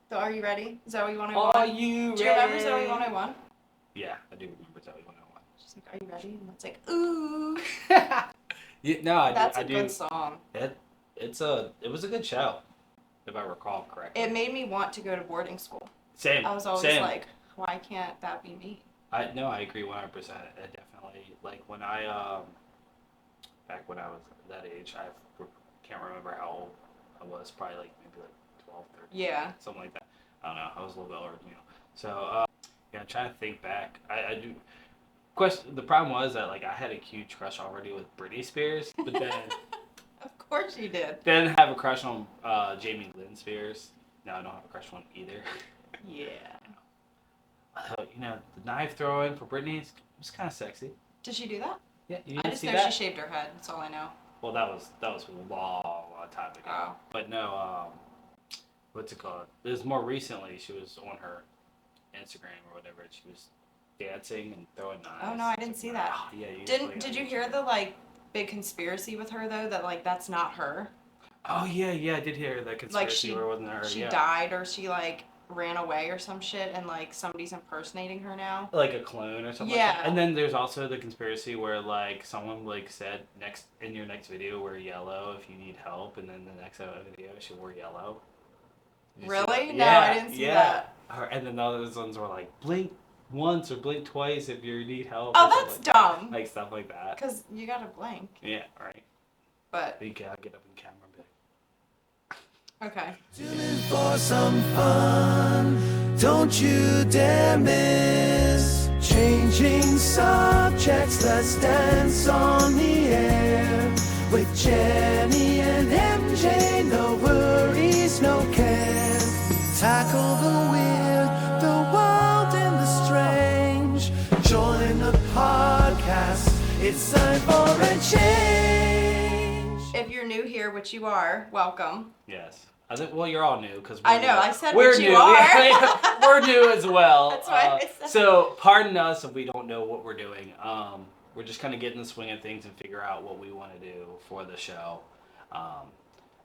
So are you ready? Zoe Are 101. you ready? Do you remember Zoe 101? Yeah, I do remember Zoe 101. She's like, are you ready? And it's like, ooh. Yeah, no, I do. That's a good song. It was a good show, if I recall correctly. It made me want to go to boarding school. Same. I was always Same. like, why can't that be me? I agree 100%. I definitely like when I back when I was that age. Can't remember how old I was. Probably like maybe like 12, 13, Yeah. something like that. I don't know. I was a little bit older than you. So yeah, I'm trying to think back. I do. Question. The problem was that like I had a huge crush already with Britney Spears, but then Of course you did. didn't have a crush on Jamie Lynn Spears. Now I don't have a crush on either. Yeah. The knife throwing for Britney was kind of sexy. Did she do that? Yeah, you I didn't just see know that? she shaved her head. That's all I know. Well, that was a long time ago. Oh. But no, what's it called? It was more recently. She was on her Instagram or whatever. And she was dancing and throwing knives. Oh no, I didn't see that. Oh, yeah, Did you hear the like big conspiracy with her though? That like that's not her. Oh yeah, I did hear that conspiracy where it wasn't her. She Yeah. died or she like ran away or some shit and like somebody's impersonating her now. Like a clone or something. Yeah. Like that. And then there's also the conspiracy where like someone like said in your next video wear yellow if you need help, and then the next video she wore yellow. Really? No, I didn't see that. And then the other ones were like blink once or blink twice if you need help. Oh, that's like dumb. Like stuff like that. Because you gotta blink. Yeah, right. But you gotta get up in camera and be like. Okay. Tune in for some fun. Don't you dare miss. Changing subjects, let's dance on the air. With Jenny and MJ, no worries, no care. Tackle the weird, the wild and the strange. Join the podcast, it's time for a change. If you're new here, which you are, welcome. Yes. I think, well, you're all new because I know. I said we're which new. you are. We're new as well. That's why I said. So pardon us if we don't know what we're doing. We're just kind of getting the swing of things and figure out what we want to do for the show.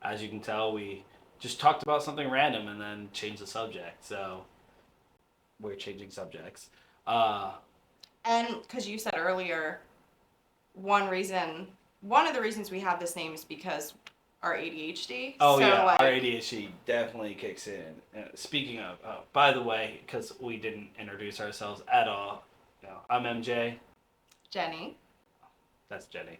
As you can tell, we just talked about something random and then changed the subject. So we're changing subjects. And because you said earlier, one of the reasons we have this name is because our ADHD. Oh, so, yeah, like, our ADHD definitely kicks in. Speaking of, by the way, because we didn't introduce ourselves at all, I'm MJ. Jenny. That's Jenny.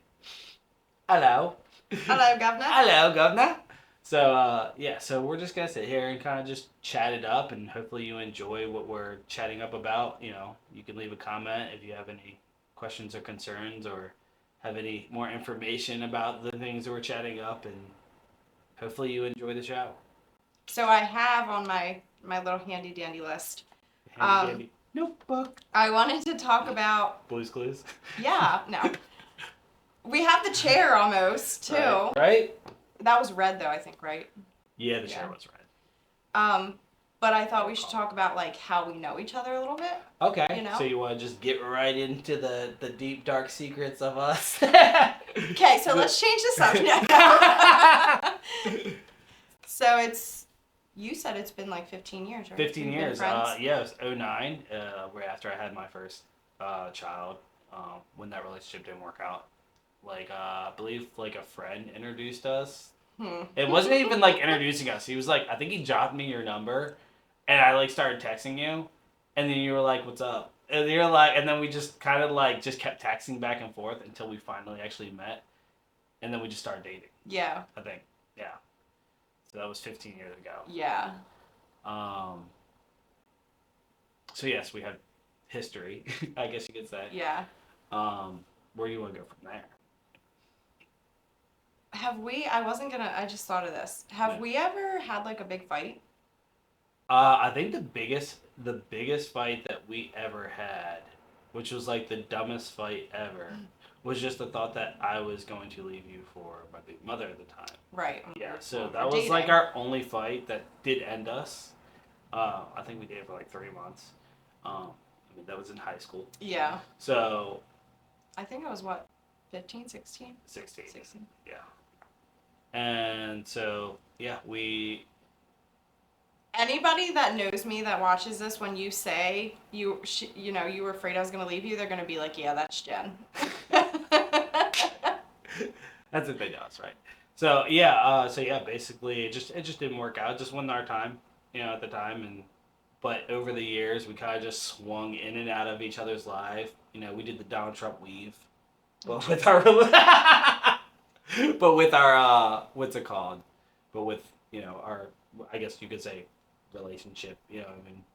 Hello. Hello, Governor. Hello, Governor. So, so we're just going to sit here and kind of just chat it up, and hopefully you enjoy what we're chatting up about. You can leave a comment if you have any questions or concerns or have any more information about the things that we're chatting up, and hopefully you enjoy the show. So I have on my little handy dandy list. Handy dandy notebook. I wanted to talk about Blue's Clues. Yeah, no. We have the chair almost too. Right? That was red though, I think, right? Yeah, the chair was red. But I thought we should talk about like how we know each other a little bit. Okay. So you want to just get right into the deep dark secrets of us? Okay, so let's change the subject. So you said it's been like 15 years, right? 15 years. Yeah, it was 2009, right after I had my first child, when that relationship didn't work out. Like, I believe like a friend introduced us. It wasn't even like introducing us. He was like, I think he dropped me your number, and I like started texting you, and then you were like, "What's up?" And you're like, and then we just kind of like just kept texting back and forth until we finally actually met, and then we just started dating. Yeah. I think, yeah. So that was 15 years ago. Yeah. So yes, we have history, I guess you could say. Yeah. Where do you want to go from there? I just thought of this. Have we ever had like a big fight? I think the biggest fight that we ever had, which was like the dumbest fight ever, was just the thought that I was going to leave you for my big mother at the time. Right. Yeah, so that was like our only fight that did end us. I think we dated for like 3 months. That was in high school. Yeah. So. I think I was what, 15, 16? 16. Yeah. And so, yeah, we Anybody that knows me that watches this, when you say you were afraid I was gonna leave you, they're gonna be like, yeah, that's Jen. That's if they know us, right? So yeah, basically it just didn't work out. It just wasn't our time, at the time, but over the years we kind of just swung in and out of each other's life. We did the Donald Trump weave, but with our, what's it called? But with our, I guess you could say, relationship.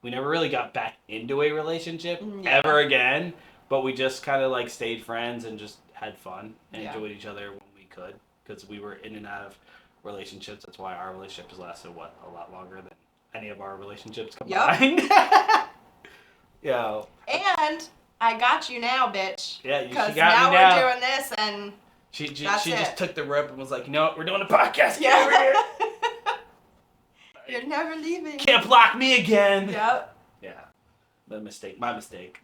We never really got back into a relationship ever again. But we just kind of like stayed friends and just had fun and enjoyed each other when we could, because we were in and out of relationships. That's why our relationship has lasted a lot longer than any of our relationships combined. Yep. And I got you now, bitch. Yeah, because she got now me now. We're doing this, and she just took the rope and was like, we're doing a podcast. Get over here. You're never leaving. Can't block me again. Yep. Yeah. My mistake.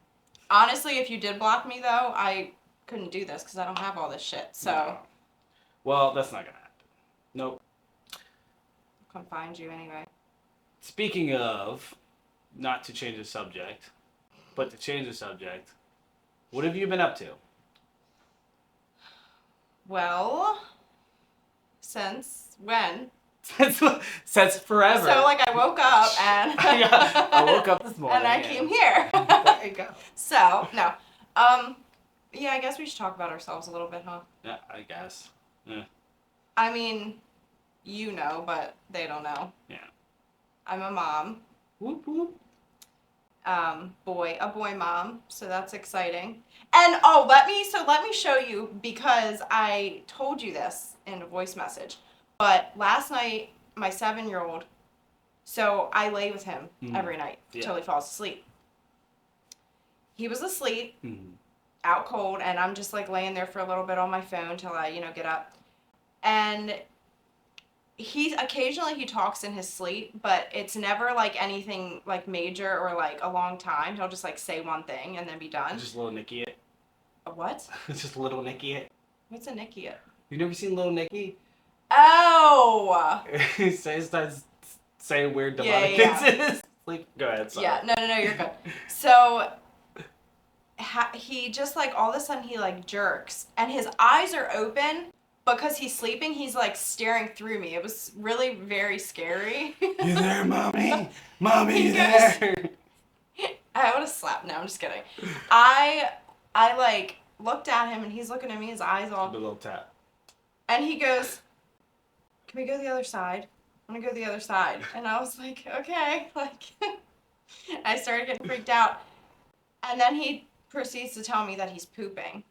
Honestly, if you did block me, though, I couldn't do this because I don't have all this shit, so. No. Well, that's not going to happen. Nope. I'll come find you anyway. Speaking of, not to change the subject, but to change the subject, what have you been up to? Well, since when? Since forever. So, I woke up and... I woke up this morning. And I came here. There you go. So, no. Yeah, I guess we should talk about ourselves a little bit, huh? Yeah, I guess. Yeah. I mean, but they don't know. Yeah. I'm a mom. Whoop, whoop. A boy mom, so that's exciting. And, let me show you, because I told you this in a voice message. But last night, my 7-year-old, so I lay with him every night till he falls asleep. He was asleep, out cold, and I'm just laying there for a little bit on my phone till I, get up. And occasionally he talks in his sleep, but it's never anything major or a long time. He'll just say one thing and then be done. Just little Nicky it. A what? Just little Nicky it. What's a Nicky it? You've never seen Little Nicky? Oh! He starts saying weird demonic things in his sleep. Go ahead, sorry. Yeah, no, you're good. So, he just all of a sudden he jerks, and his eyes are open because he's sleeping. He's staring through me. It was really very scary. You there, mommy? Mommy, you there? I would have slapped. No, I'm just kidding. I looked at him, and he's looking at me, his eyes all... A little tap. And he goes, can we go the other side? I want to go the other side. And I was like, okay. I started getting freaked out. And then he proceeds to tell me that he's pooping.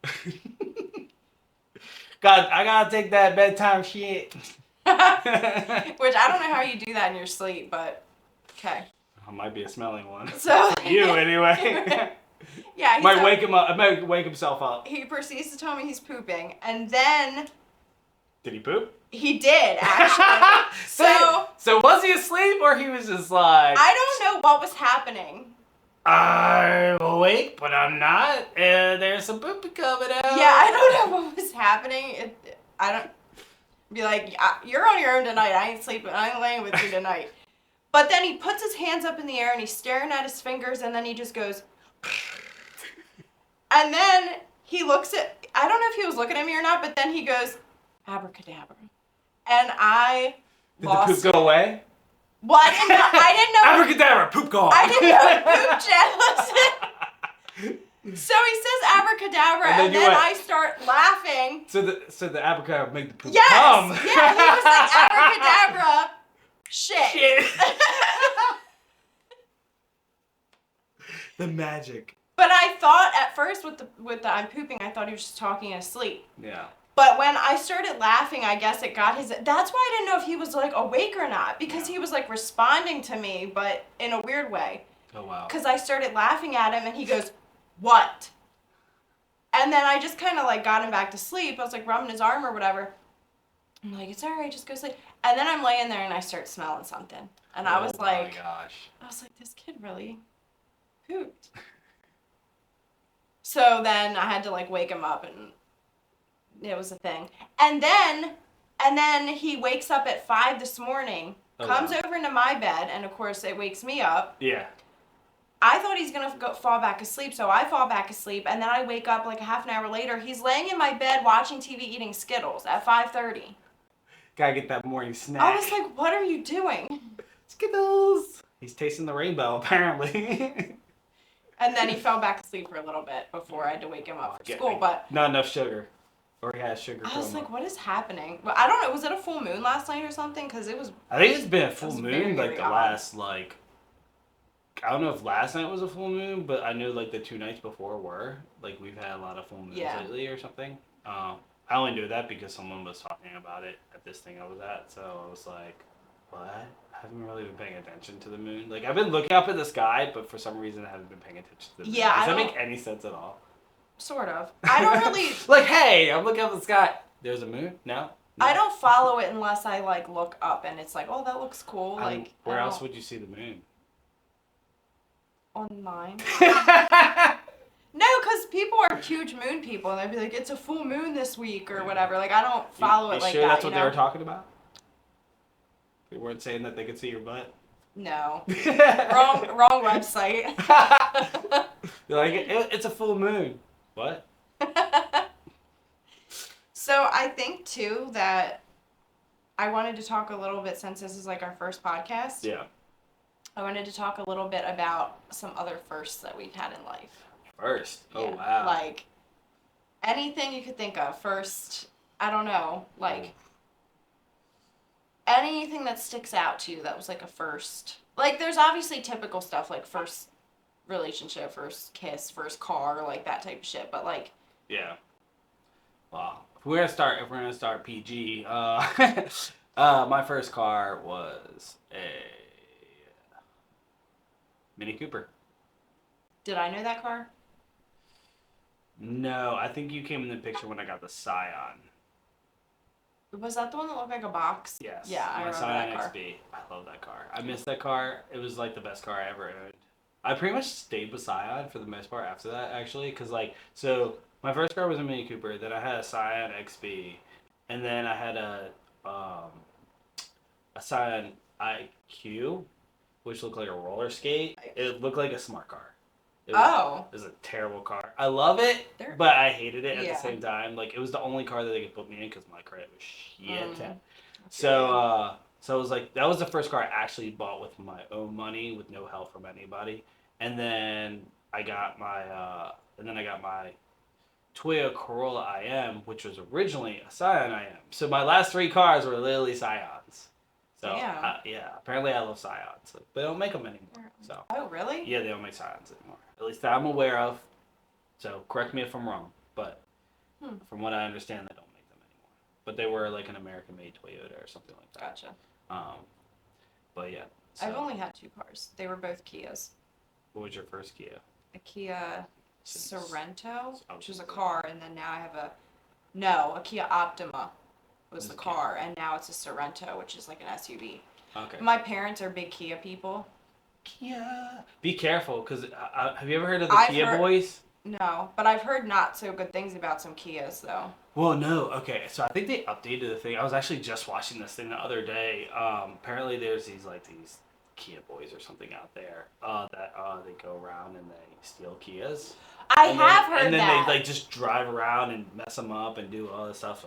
God, I gotta take that bedtime shit. Which I don't know how you do that in your sleep, but okay. I might be a smelling one. So For you, anyway. Yeah. Might wake him up. I might wake himself up. He proceeds to tell me he's pooping. And then... Did he poop? He did, actually. So was he asleep, or he was just like... I don't know what was happening. I'm awake, but I'm not. And there's some poop coming out. Yeah, I don't know what was happening. I don't... Be like, you're on your own tonight. I ain't sleeping. I ain't laying with you tonight. But then he puts his hands up in the air, and he's staring at his fingers, and then he just goes... And then he looks at... I don't know if he was looking at me or not, but then he goes... Abracadabra. And I lost... Did the poop go away? Well, I didn't know... Abracadabra, poop gone. I didn't know poop, Jen. Listen. So he says abracadabra, and then I start laughing. So the abracadabra made the poop yes! come. Yeah, he was like, abracadabra, shit. The magic. But I thought at first with the I'm pooping, I thought he was just talking in his sleep. Yeah. But when I started laughing, I guess it got his... That's why I didn't know if he was, awake or not. Because he was, responding to me, but in a weird way. Oh, wow. Because I started laughing at him, and he goes, what? And then I just kind of, got him back to sleep. I was, rubbing his arm or whatever. I'm like, it's all right, just go sleep. And then I'm laying there, and I start smelling something. And I was like... Oh, my gosh. I was like, this kid really pooped. So then I had to, wake him up, and... It was a thing. And then he wakes up at 5 this morning, comes over into my bed, and of course it wakes me up. Yeah. I thought he's gonna fall back asleep, so I fall back asleep, and then I wake up like a half an hour later. He's laying in my bed watching TV, eating Skittles at 5:30. Gotta get that morning snack. I was like, "What are you doing?" Skittles. He's tasting the rainbow, apparently. And then he fell back asleep for a little bit before I had to wake him up for school. But not enough sugar, or he has sugar. I was like, "What is happening?" Well, I don't know. Was it a full moon last night or something? Because it was. I think it's been a full moon, very, like very the odd. last like. I don't know if last night was a full moon, but I know like the 2 nights before were. Like we've had a lot of full moons lately or something. I only knew that because someone was talking about it at this thing I was at, so I was like, what? I haven't really been paying attention to the moon. Like I've been looking up at the sky, but for some reason I haven't been paying attention to the moon. Yeah, Does that make any sense at all? Sort of. I don't really. Like, hey, I'm looking up at the sky. There's a moon? No? I don't follow it unless I like look up and it's like, oh, that looks cool. Like where else would you see the moon? Online. No, because people are huge moon people, and they'd be like, it's a full moon this week or whatever. Like, I don't follow it like sure that. That's what they were talking about? They weren't saying that they could see your butt? No. wrong website. They're like, it's a full moon. What? So I think, too, that I wanted to talk a little bit, since this is like our first podcast. Yeah. I wanted to talk a little bit about some other firsts that we've had in life. First? Oh, Yeah. wow. Like, anything you could think of. First, I don't know, like, anything that sticks out to you that was like a first. Like, there's obviously typical stuff, like first relationship, first kiss, first car, like that type of shit, but like. Yeah. Wow. If we're gonna start PG, my first car was a Mini Cooper. Did I know that car? No, I think you came in the picture when I got the Scion. Was that the one that looked like a box? Yes. Yeah, I remember Scion that car. XB. I love that car. I miss that car. It was like the best car I ever owned. I pretty much stayed with Scion for the most part after that, actually, because like, so my first car was a Mini Cooper. Then I had a Scion XB, and then I had a Scion IQ, which looked like a roller skate. It looked like a smart car. It was a terrible car. I love it, but I hated it at the same time. Like, it was the only car that they could put me in because my credit was shit. So it was like, that was the first car I actually bought with my own money, with no help from anybody. And then I got my Toyota Corolla IM, which was originally a Scion IM. So my last 3 cars were literally Scions. So apparently I love Scions, but they don't make them anymore. So. Oh, really? Yeah, they don't make Scions anymore. At least that I'm aware of. So correct me if I'm wrong, but from what I understand, they don't make them anymore. But they were like an American-made Toyota or something like that. Gotcha. But yeah. So. I've only had 2 cars. They were both Kias. What was your first Kia? A Kia Sorento, which was a car, and then now I have a Kia Optima was the car, and now it's a Sorento, which is like an SUV. Okay. My parents are big Kia people. Kia. Be careful, because have you ever heard of the Kia boys? No, but I've heard not so good things about some Kias, though. Well, no. Okay, so I think they updated the thing. I was actually just watching this thing the other day. Apparently there's these Kia boys or something out there that they go around and they steal Kias. I have heard that. And then they just drive around and mess them up and do all this stuff.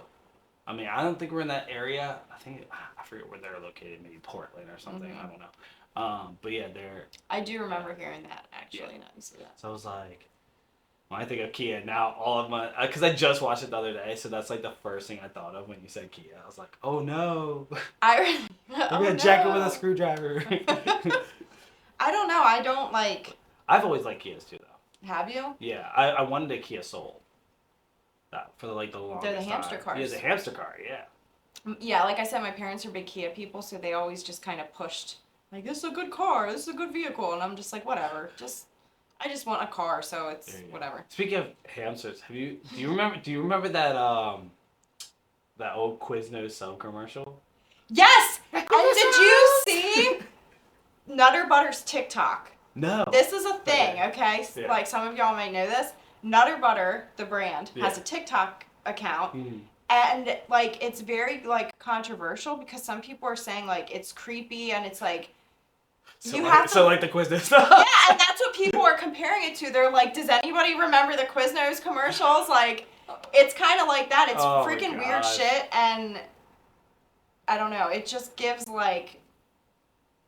I mean, I don't think we're in that area. I forget where they're located. Maybe Portland or something. I don't know. But yeah, they're. I do remember hearing that, actually. Now you say that. So I was like, when I think of Kia, now all of my, because I just watched it the other day, so that's like the first thing I thought of when you said Kia. I was like, oh no, I'm gonna jack it with a screwdriver. I don't know. I don't like. I've always liked Kias too, though. Have you? Yeah, I wanted a Kia Soul. For the longest They're the hamster time. cars. Yeah, the hamster car. Yeah. Yeah, like I said, my parents are big Kia people, so they always just kind of pushed, like, this is a good car, this is a good vehicle, and I'm just like, whatever, I just want a car, so it's whatever. Speaking of hamsters, do you remember that that old Quiznos sub commercial? Yes! And did you see Nutter Butter's TikTok? No. This is a thing, okay? Yeah. Like, some of y'all might know this. Nutter Butter, the brand, has a TikTok account, And like it's very like controversial because some people are saying like it's creepy and it's like So you like, have to. so like the Quiznos. Yeah, and that's what people are comparing it to. They're like, does anybody remember the Quiznos commercials? Like, it's kind of like that. It's Oh my freaking weird gosh. shit, and I don't know. It just gives like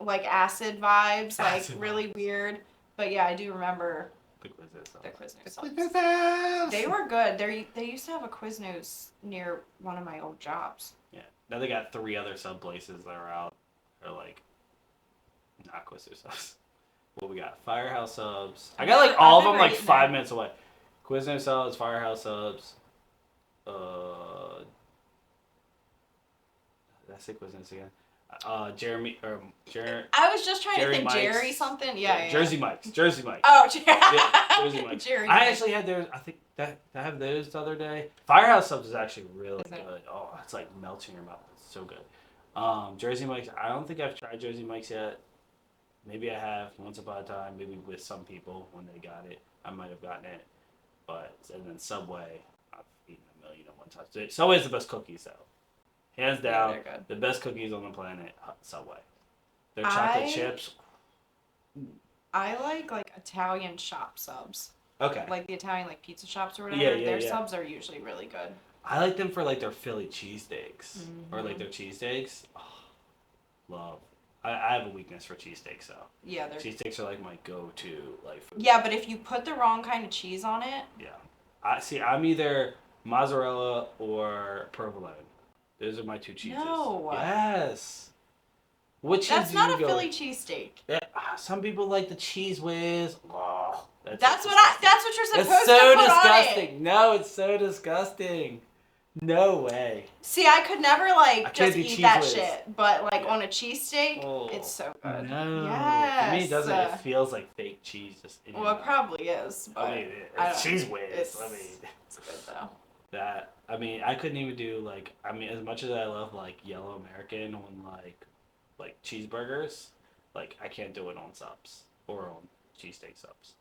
acid vibes, like Acid really vibes. weird. But yeah, I do remember The Quiznos. the Quiznos. Quiznos. They were good. They used to have a Quiznos near one of my old jobs. Yeah. Now they got 3 other sub places that are out. They're like not Quiznos subs. What we got? Firehouse subs. I got like all of them like 5 minutes away. Quiznos subs, Firehouse subs. Did I say Quiznos again? Jeremy or I was just trying Jerry to think Mike's. Jerry something. Yeah. Jersey Mike's. Jersey Mike's. Oh, Yeah, Jersey Mike's. Jerry I Mike's. actually had those. I think that I have those the other day. Firehouse subs is actually really Is it? good. Oh, it's like melting in your mouth. It's so good. Jersey Mike's. I don't think I've tried Jersey Mike's yet. Maybe I have once upon a time. Maybe with some people when they got it, I might have gotten it. But and then Subway, I've eaten a million at one time. Subway's the best cookies though. Hands down, they're good. the best cookies on the planet, Subway. Their chocolate chips. I like Italian shop subs. Okay. Like the Italian like pizza shops or whatever. Yeah, Their yeah. subs are usually really good. I like them for like their Philly cheesesteaks or like their cheesesteaks. Oh, love. I have a weakness for cheesesteaks though. Yeah, they're. Cheesesteaks are like my go-to like food. Yeah, but if you put the wrong kind of cheese on it. Yeah. I'm either mozzarella or provolone. Those are my 2 cheeses. No. Yes. What cheese That's do not you a go Philly with? cheesesteak. Yeah, that's people like the cheese whiz. Oh, That's disgusting. what you're supposed It's so to put disgusting. on it. No, it's so disgusting. No way. See, I could never I like can't just do eat cheese that whiz. shit, but like on a cheesesteak, Oh, it's so good. No. Yes. For me, it doesn't. It feels like fake cheese just in your Well, it mouth. probably is, but I mean, I it's don't cheese know. whiz. It's good though. I couldn't even do like. I mean, as much as I love like yellow American on like cheeseburgers, like I can't do it on subs or on cheesesteak subs.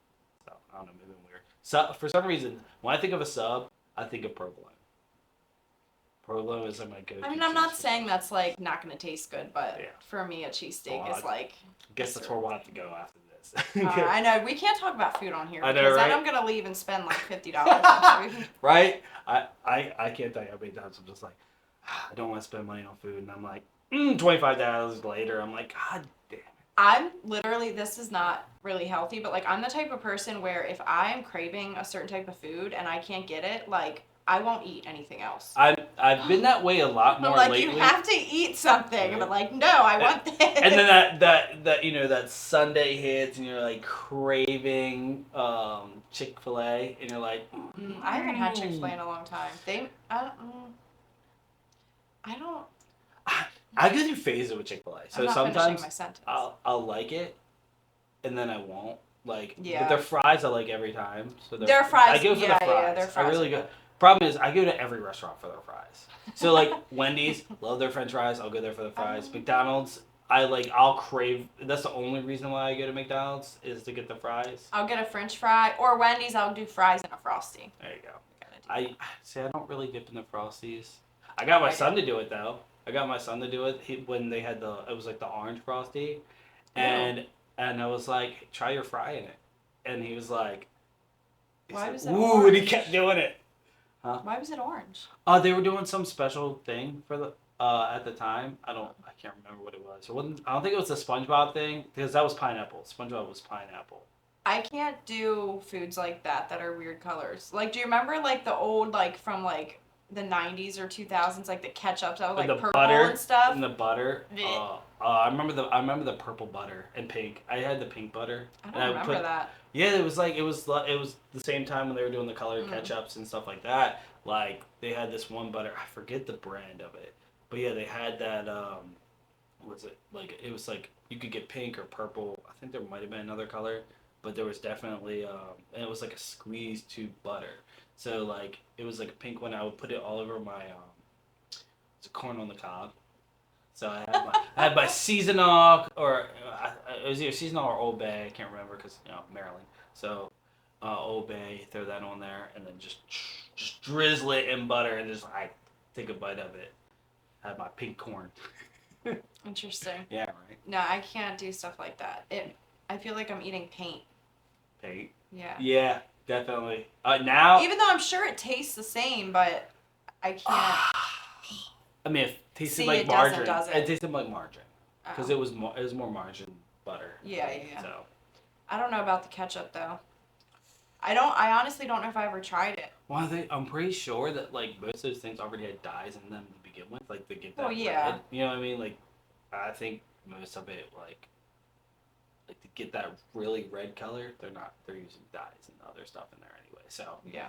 So I don't know, maybe I'm weird. So for some reason, when I think of a sub, I think of provolone. Provolone is like my go-to. I mean, I'm not cheese for saying subs. that's like not gonna taste good, but Yeah. for me, a cheesesteak Well, is like. I guess that's where we'll have to go after this. I know we can't talk about food on here I know, because right? then I'm gonna leave and spend like $50 on food. Right? I can't tell you how many times I'm just like, I don't want to spend money on food, and I'm like, $25 later, I'm like, God damn it. I'm literally, this is not really healthy, but like I'm the type of person where if I'm craving a certain type of food and I can't get it, like I won't eat anything else. I've been that way a lot I'm more like, lately. you have to eat something. Right. But like, no, I want this. And then that that Sunday hits, and you're like craving Chick-fil-A, and you're like, I haven't had Chick-fil-A in a long time. I don't. I go through phases with Chick-fil-A. So I'm not finishing sometimes my sentence. I'll like it, and then I won't. Like, Yeah. but their fries I like every time. So Their fries, I go for yeah, the yeah, fries. their fries I really are go. good. Problem is, I go to every restaurant for their fries. So like Wendy's, love their French fries. I'll go there for the fries. McDonald's, I'll crave. That's the only reason why I go to McDonald's is to get the fries. I'll get a French fry, or Wendy's. I'll do fries and a Frosty. There you go. Gotta do I don't really dip in the Frosties. I got my I son to do it though. I got my son to do it when they had it was like the orange Frosty, and I was like, try your fry in it, and he was like, Why was it ooh, and he orange? kept doing it. Why was it orange? They were doing some special thing for the at the time. I can't remember what it was. I don't think it was the SpongeBob thing because that was pineapple. SpongeBob was pineapple. I can't do foods like that are weird colors. Like, do you remember like the old like from like the 90s or 2000s like the ketchups that was like the purple butter and stuff? And the butter. Blech. I remember the purple butter and pink. I had the pink butter. I and don't remember that. Yeah, it was the same time when they were doing the colored ketchups and stuff like that. Like they had this one butter. I forget the brand of it, but yeah, they had that. What's it like? It was like you could get pink or purple. I think there might have been another color, but there was definitely and it was like a squeezed tube butter. So like it was like a pink one. I would put it all over my it's a corn on the cob. So I had my seasonal or it was either seasonal or Old Bay. I can't remember because Maryland. So Old Bay, throw that on there, and then just drizzle it in butter and just like take a bite of it. Had my pink corn. Interesting. Yeah, right. No, I can't do stuff like that. I feel like I'm eating paint. Paint. Yeah. Yeah, definitely. Now. Even though I'm sure it tastes the same, but I can't. I mean, it tasted See, like it doesn't, margarine. does it? It tasted like margarine because Oh. it was more margarine butter. Yeah. So. I don't know about the ketchup though. I honestly don't know if I ever tried it. Well, I'm pretty sure that like most of those things already had dyes in them to begin with, like to get that yeah. red. You know what I mean? Like, I think most of it like to get that really red color, they're using dyes and other stuff in there anyway. So yeah.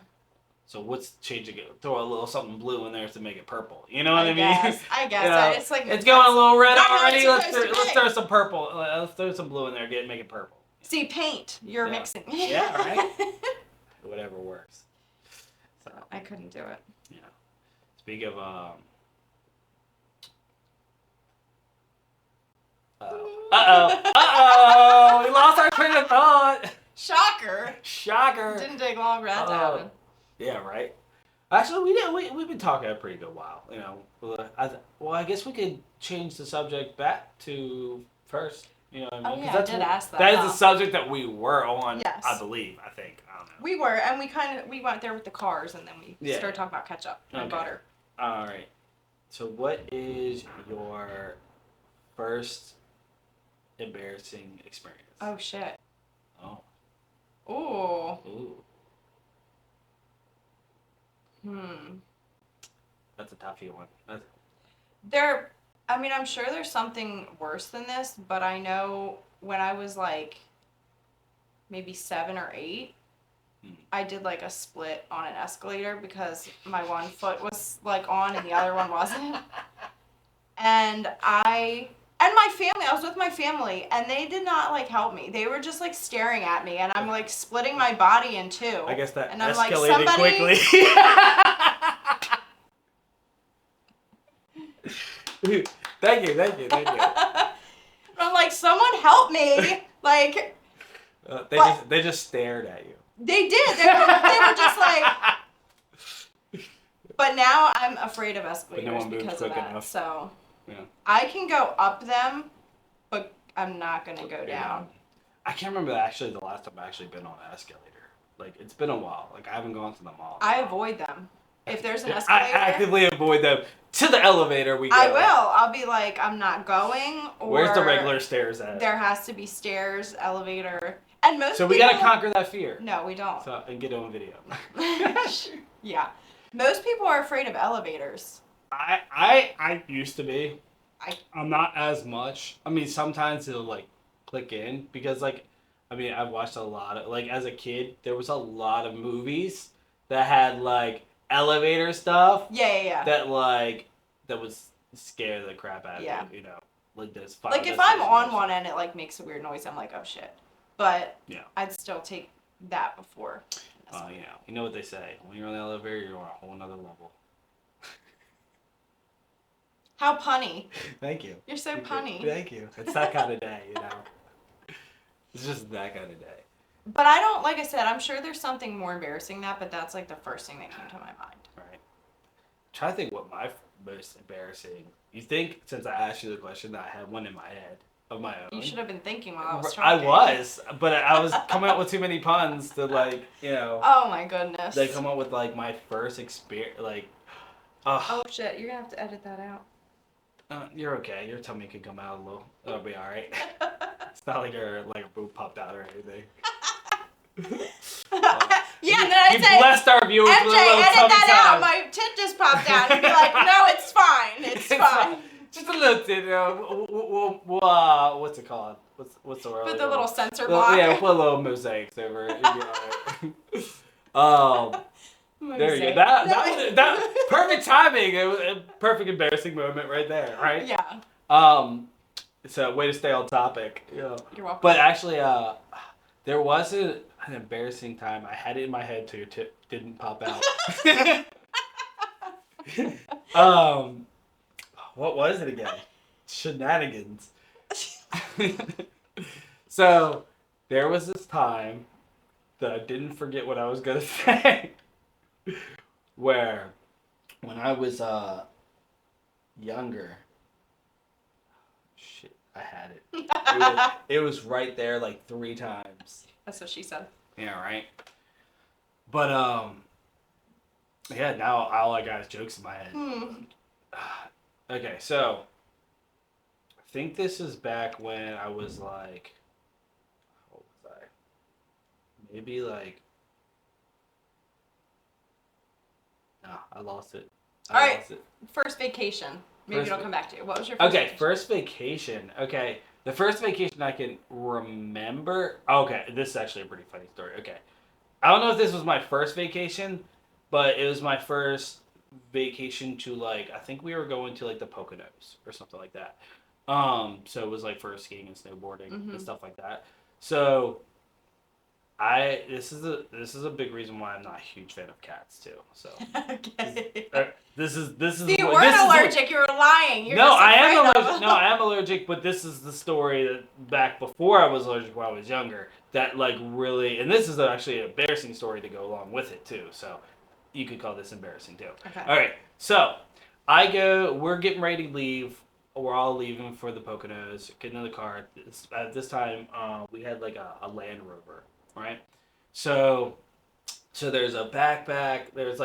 So what's changing it? Throw a little something blue in there to make it purple. You know what I mean? I guess. It's like it's going a little red already. Let's throw some purple. Let's throw some blue in there. Make it purple. See, paint. You're mixing. Yeah, right. Whatever works. So I couldn't do it. Yeah. Speak of we lost our train of thought. Shocker. Didn't take long for that to happen. Yeah, right. Actually, we've been talking a pretty good while. You know, I guess we could change the subject back to first. You know what I mean? Oh yeah, I did ask that. That is the subject that we were on. Yes. I believe. I think. I don't know. We were, and we went there with the cars, and then we started talking about ketchup and butter. All right. So, what is your first embarrassing experience? Oh shit. Oh. Ooh. That's a toughy one. I'm sure there's something worse than this, but I know when I was like maybe 7 or 8, I did like a split on an escalator because my one foot was like on and the other one wasn't. And my family, I was with my family, and they did not like help me. They were just like staring at me, and I'm like splitting my body in two. I guess that and I'm escalated like, quickly. Thank you. I'm like, someone help me! Like, they just stared at you. They did. They were just like. But now I'm afraid of escalators because of that. Enough. So yeah. I can go up them, but I'm not gonna go down. I can't remember actually the last time I actually been on an escalator. Like, it's been a while. Like, I haven't gone to the mall. I avoid them. If there's an escalator, I actively avoid them. To the elevator we go. I will. I'll be like, I'm not going. Or where's the regular stairs at? There has to be stairs, elevator, and most. So we gotta conquer that fear. No, we don't. So, and get it on video. Yeah, most people are afraid of elevators. I used to be. I'm not as much. I mean, sometimes it'll like click in because like, I mean, I've watched a lot of like as a kid. There was a lot of movies that had like elevator stuff. Yeah. That was scare the crap out of you. You know, like this. Like if I'm on one and it like makes a weird noise, I'm like, oh shit. But yeah, I'd still take that before. You know what they say: when you're on the elevator, you're on a whole nother level. How punny. Thank you. You're so punny. Thank you. It's that kind of day, you know. It's just that kind of day. But I don't, like I said, I'm sure there's something more embarrassing than that, but that's like the first thing that came to my mind. Right. Try to think what my most embarrassing. You think since I asked you the question that I had one in my head of my own? You should have been thinking while I was talking. talking. I was, but I was coming up with too many puns to like, you know. Oh my goodness. They come up with like my first experience, like. Oh shit! You're gonna have to edit that out. You're okay. Your tummy can come out a little. It'll be all right. It's not like a boob popped out or anything. Yeah, then I say, blessed our viewers MJ, with a little edit tummy that time. out. My tit just popped out. And be like, no, it's fine. It's fine. Just a little tit. What's it called? What's the word? Put the little sensor block. Yeah, put a little mosaics over it. It'll be all right. There you go. That perfect timing. It was a perfect embarrassing moment right there, right? Yeah. So way to stay on topic. Yeah. You're welcome. But actually, there was an embarrassing time. I had it in my head so your tip didn't pop out. What was it again? Shenanigans. So there was this time that I didn't forget what I was gonna say. Where when I was younger, shit, I had it. It was right there like 3 times. That's what she said. Yeah, right. But yeah. Now all I got is jokes in my head. Okay, so I think this is back when I was like, how old was I? Maybe like, no, I lost it. All right. Lost it. First vacation. Maybe First it'll come back to you. What was your first vacation? First vacation. Okay, the first vacation I can remember. Okay, this is actually a pretty funny story. Okay, I don't know if this was my first vacation, but it was my first vacation to like, I think we were going to like the Poconos or something like that. So it was like for skiing and snowboarding and stuff like that. So this is a big reason why I'm not a huge fan of cats too. So Okay. this is See, you weren't allergic. You were lying. You're just I am afraid allergic. No, I am allergic. But this is the story that back before I was allergic when I was younger. That like really, and this is actually an embarrassing story to go along with it too. So you could call this embarrassing too. Okay. All right. So we're getting ready to leave. We're all leaving for the Poconos. Getting in the car. At this time, we had like a Land Rover, right? So there's a backpack. There's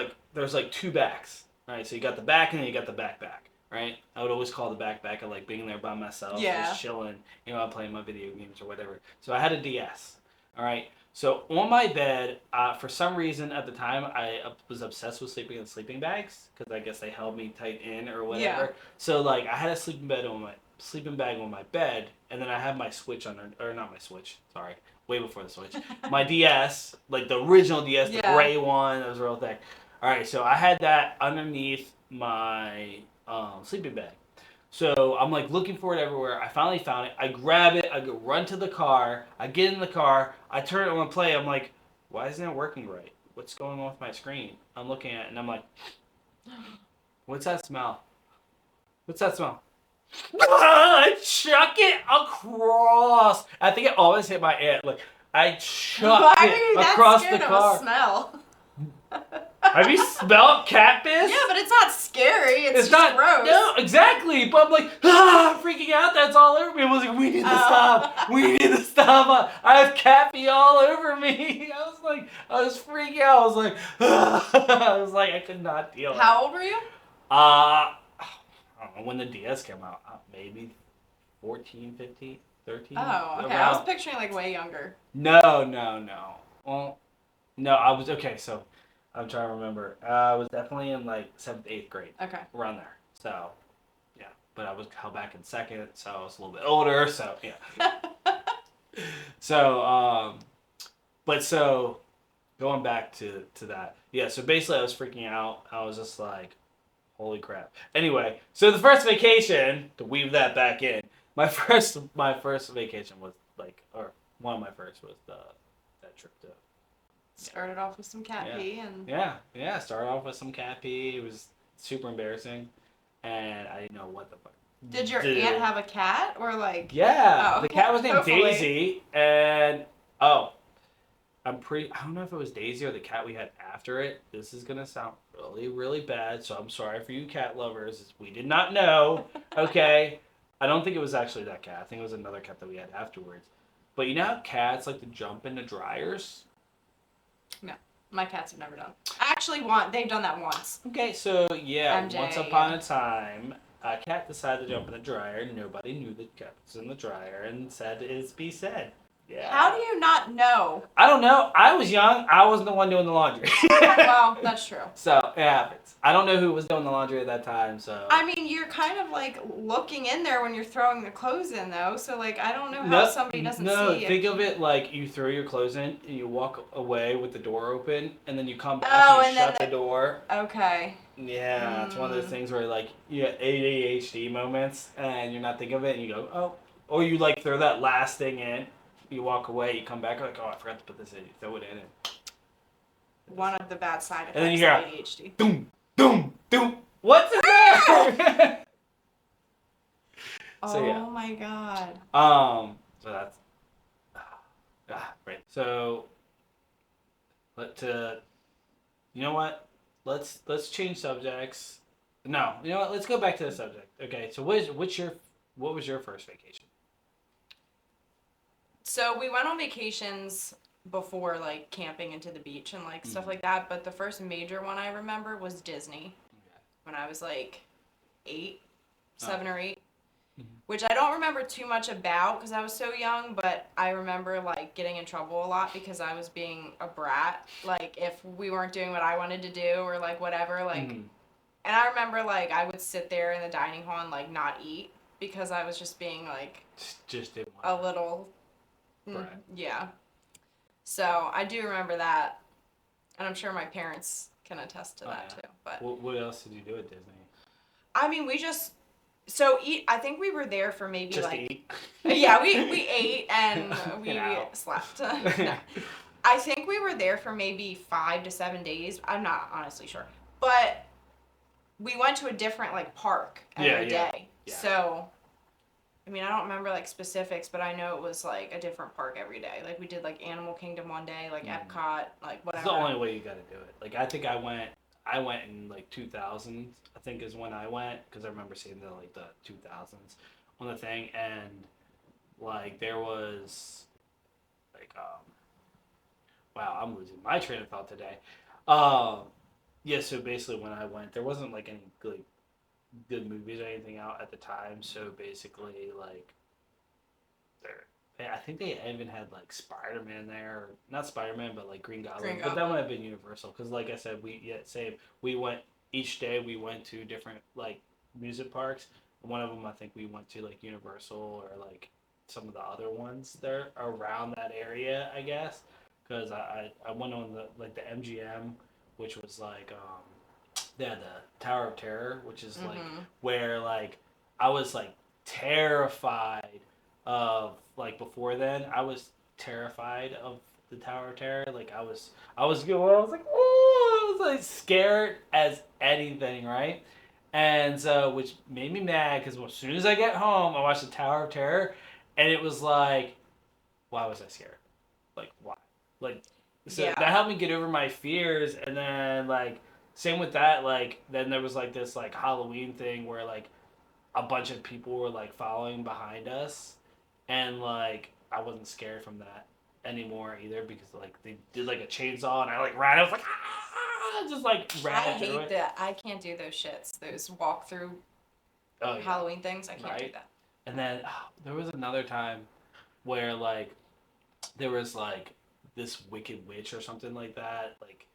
like 2 backs. Right, so you got the back and then you got the backpack, right? I would always call the backpack like being there by myself, just chilling, I'm playing my video games or whatever. So I had a DS, all right? So on my bed, for some reason at the time, I was obsessed with sleeping in sleeping bags because I guess they held me tight in or whatever. Yeah. So like I had a sleeping bag on my bed, and then I had my Switch or not my Switch, sorry, way before the Switch, my DS, like the original DS, the gray one, that was real thick. All right, so I had that underneath my sleeping bag. So I'm like looking for it everywhere. I finally found it. I grab it. I go run to the car. I get in the car. I turn it on play. I'm like, why isn't it working right? What's going on with my screen? I'm looking at it and I'm like, what's that smell? What's that smell? I chuck it across. I think it always hit my aunt. Like I chucked it across the car. Of a smell? Have you smelled cat piss? Yeah, but it's not scary. It's just not gross. No, exactly. But I'm like, I'm freaking out. That's all over me. I was like, we need to stop. We need to stop. I have cat pee all over me. I was freaking out. I was like, I could not deal with it. How old were you? I don't know when the DS came out. Maybe 14, 15, 13. Oh, okay. I was picturing like way younger. No. Well, no, I was okay. So. I'm trying to remember. I was definitely in like 7th, 8th grade. Okay. Around there. So, yeah. But I was held back in 2nd, so I was a little bit older. So, yeah. So, going back to that. Yeah, so basically I was freaking out. I was just like, holy crap. Anyway, so the first vacation, to weave that back in, my first vacation was like, or one of my first was that trip to. Started off with some cat pee and... Yeah. Started off with some cat pee. It was super embarrassing. And I didn't know what the fuck. Did your aunt have a cat? Or like... Yeah. The cat was named Daisy. And... I don't know if it was Daisy or the cat we had after it. This is going to sound really, really bad. So I'm sorry for you cat lovers. We did not know. Okay. I don't think it was actually that cat. I think it was another cat that we had afterwards. But you know how cats like to jump into dryers? No, my cats have never done. Actually, they've done that once. Okay, so yeah, MJ, once upon a time, a cat decided to jump in the dryer. Nobody knew the cat was in the dryer and said it be said. Yeah. How do you not know? I don't know. I was young. I wasn't the one doing the laundry. Well, that's true. So it happens. I don't know who was doing the laundry at that time. So I mean, you're kind of like looking in there when you're throwing the clothes in, though. So like, I don't know how somebody doesn't see it. No, think of it like you throw your clothes in and you walk away with the door open, and then you come back and you shut the door. Okay. Yeah, it's one of those things where like you get ADHD moments and you're not thinking of it, and you go, oh, or you like throw that last thing in. You walk away, you come back, like, oh, I forgot to put this in. You throw it in. One of the bad side effects and then you hear of ADHD. Doom, doom, doom. What's in there? Oh my god. So that's right. So, you know what? let's change subjects. No, you know what? Let's go back to the subject. Okay, so what was your first vacation? So we went on vacations before, like camping into the beach and like stuff like that. But the first major one I remember was Disney Okay. when I was like 8, Oh. 7 or 8. Mhm. Which I don't remember too much about because I was so young, but I remember like getting in trouble a lot because I was being a brat. Like if we weren't doing what I wanted to do or like whatever, like. Mhm. And I remember like I would sit there in the dining hall and like not eat because I was just being like Just didn't a want little. Right. Yeah. So I do remember that, and I'm sure my parents can attest to that too. But what else did you do at Disney? I mean, we just I think we were there for maybe Just like to eat? yeah, we ate and we Get out. slept. No. I think we were there for maybe 5 to 7 days. I'm not honestly sure, but we went to a different like park every day. Yeah. So I mean, I don't remember like specifics, but I know it was like a different park every day. Like we did like Animal Kingdom one day, like Epcot, like whatever. It's the only way you got to do it. Like I think I went in like 2000. I think is when I went because I remember seeing the 2000s on the thing, and like there was like wow, I'm losing my train of thought today. Yeah, so basically when I went, there wasn't like any good movies or anything out at the time. So basically, like, I think they even had like Spider Man there, or not Spider Man, but like Green Goblin. But that might have been Universal because, like I said, we went each day. We went to different like music parks. One of them, I think, we went to like Universal or like some of the other ones there around that area, I guess. Because I went on the MGM, which was like they had the Tower of Terror, which is like where like I was like terrified of like before then. I was terrified of the Tower of Terror. Like I was going. I was like, oh, I was like scared as anything, right? And so, which made me mad because as soon as I get home, I watched the Tower of Terror, and it was like, why was I scared? Like why? Like so Yeah. that helped me get over my fears, and then like same with that, like then there was like this like Halloween thing where like a bunch of people were like following behind us, and like I wasn't scared from that anymore either because like they did like a chainsaw and I like ran. I was like just like I ran through hate it. that. I can't do those shits. Those walk through Halloween things. I can't do that. And then there was another time where like there was like this wicked witch or something like that, like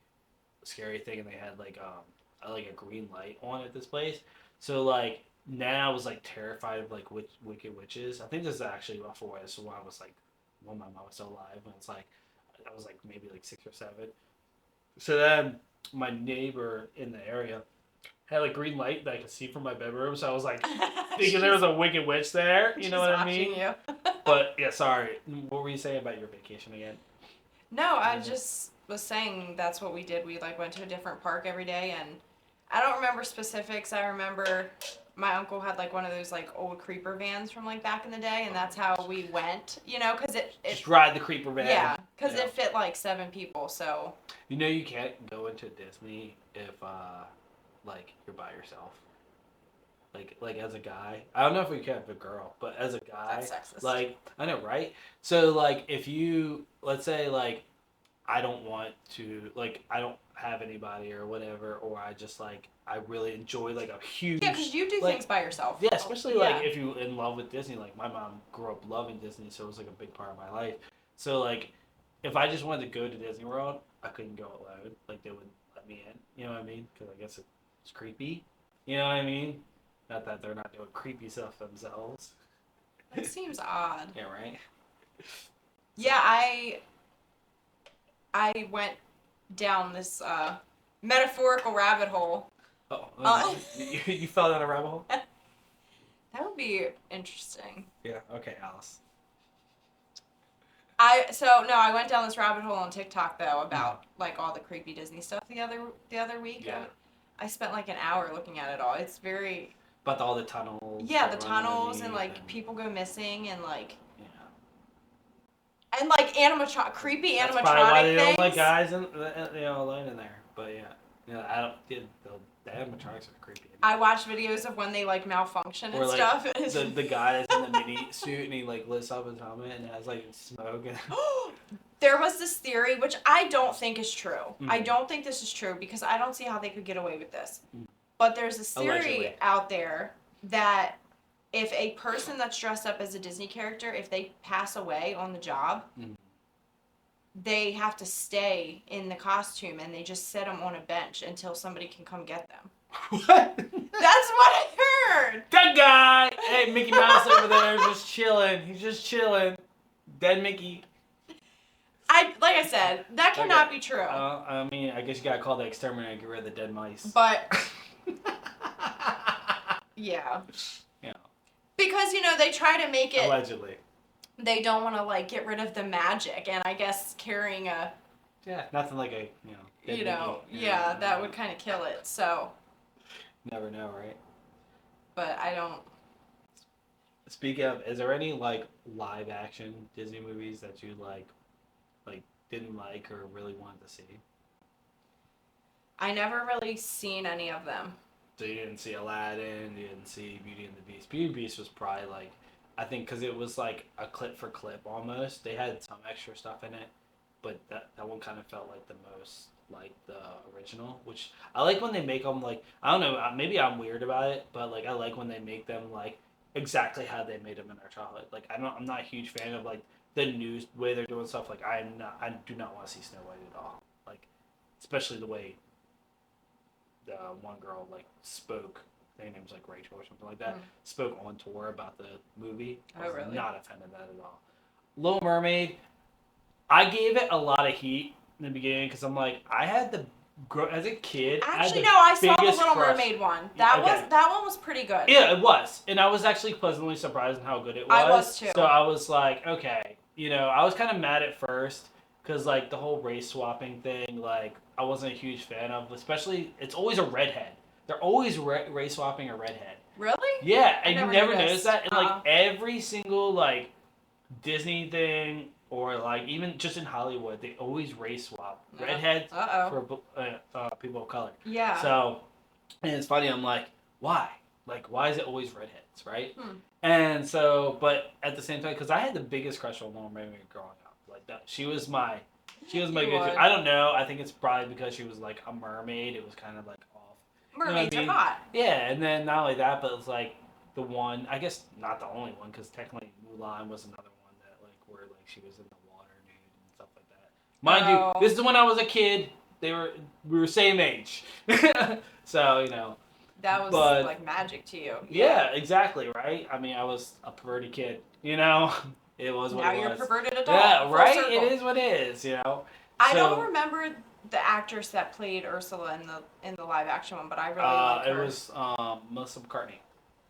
scary thing, and they had like a green light on at this place. So like now I was like terrified of like wicked witches. I think this is actually before this, when I was like when my mom was still alive, and it's like I was like maybe like 6 or 7. So then my neighbor in the area had a green light that I could see from my bedroom, so I was like thinking there was a wicked witch there. You know what I mean? You. But yeah, sorry. What were you saying about your vacation again? No, I just was saying that's what we did. We like went to a different park every day, and I don't remember specifics. I remember my uncle had like one of those like old creeper vans from like back in the day, and that's how we went. You know, because it just ride the creeper van. Yeah, because it fit like 7 people. So you know you can't go into Disney if like you're by yourself. Like as a guy, I don't know if we can have a girl, but as a guy, that's sexist. like I know, right? So like if you let's say like I don't want to like I don't have anybody or whatever, or I just like I really enjoy like a huge because you do like, things by yourself. Yeah, especially like if you're in love with Disney. Like my mom grew up loving Disney, so it was like a big part of my life. So like if I just wanted to go to Disney World, I couldn't go alone. Like they would let me in. You know what I mean? Because I guess it's creepy. You know what I mean? Not that they're not doing creepy stuff themselves. It seems odd. Yeah, right? Yeah, I went down this metaphorical rabbit hole. Oh, you fell down a rabbit hole? That would be interesting. Yeah, okay, Alice. I went down this rabbit hole on TikTok though about like all the creepy Disney stuff the other week. Yeah. I spent like an hour looking at it all. It's very About all the tunnels. Yeah, the tunnels and like people go missing and like yeah. and like creepy That's animatronic probably why they things. don't let guys alone in there. But yeah. Yeah, I don't. The animatronics are creepy. I watch videos of when they like malfunction and Or like stuff. the guy that's in the mini suit and he like lifts up his helmet and has like smoke and. There was this theory, which I don't think is true. I Mm. don't think this is true because I don't see how they could get away with this. Mm. But there's this theory Allegedly. out there that if a person that's dressed up as a Disney character, if they pass away on the job, Mm. they have to stay in the costume and they just sit them on a bench until somebody can come get them. What? That's what I heard. That guy! Hey, Mickey Mouse over there just chilling. He's just chilling. Dead Mickey. Like I said, that cannot be true. I mean, I guess you gotta call the exterminator and get rid of the dead mice. But yeah. Yeah. Because they try to make it. Allegedly. They don't want to like get rid of the magic, and I guess carrying a. Yeah, nothing like a dead Mickey. Yeah, that would kind of kill it. So. Never know, right? But I don't. Speaking of, is there any like live action Disney movies that you like didn't like or really wanted to see? I never really seen any of them. So you didn't see Aladdin, you didn't see Beauty and the Beast. Beauty and the Beast was probably like, I think because it was like a clip for clip almost. They had some extra stuff in it, but that one kind of felt like the most like the original. Which I like when they make them like, I don't know, maybe I'm weird about it, but like I like when they make them like exactly how they made them in our childhood. Like I'm not a huge fan of like the new way they're doing stuff. Like I do not want to see Snow White at all. Like especially the way the one girl like spoke. Her name was like Rachel or something like that. Spoke on tour about the movie. I was really? not a fan of that at all. Little Mermaid, I gave it a lot of heat in the beginning because I'm like, I had the as a kid. Actually, no, I saw the biggest Little crush. Mermaid one. That one was pretty good. Yeah, it was, and I was actually pleasantly surprised in how good it was. I was too. So I was like, okay, I was kind of mad at first because like the whole race swapping thing, like I wasn't a huge fan of. Especially, it's always a redhead. They're always race swapping a redhead. Really? Yeah, and you never noticed noticed that. And like every single like Disney thing or like even just in Hollywood, they always race swap redheads for people of color. Yeah. So, and it's funny. I'm like, why? Like, why is it always redheads, right? And so, but at the same time, because I had the biggest crush on Little Mermaid growing up, like that, she was my go-to. I don't know. I think it's probably because she was like a mermaid. It was kind of like off. Mermaids are hot. Yeah, and then not only that, but it's like the one. I guess not the only one, because technically Mulan was another one that like where like she was in the water nude and stuff like that. Mind you, this is when I was a kid. We were same age, so That was like magic to you. Yeah, exactly, right? I mean, I was a perverted kid, It was what it was. Now you're a perverted adult. Yeah, right? Circle. It is what it is, I don't remember the actress that played Ursula in the live action one, but I really liked her. It was Melissa McCartney.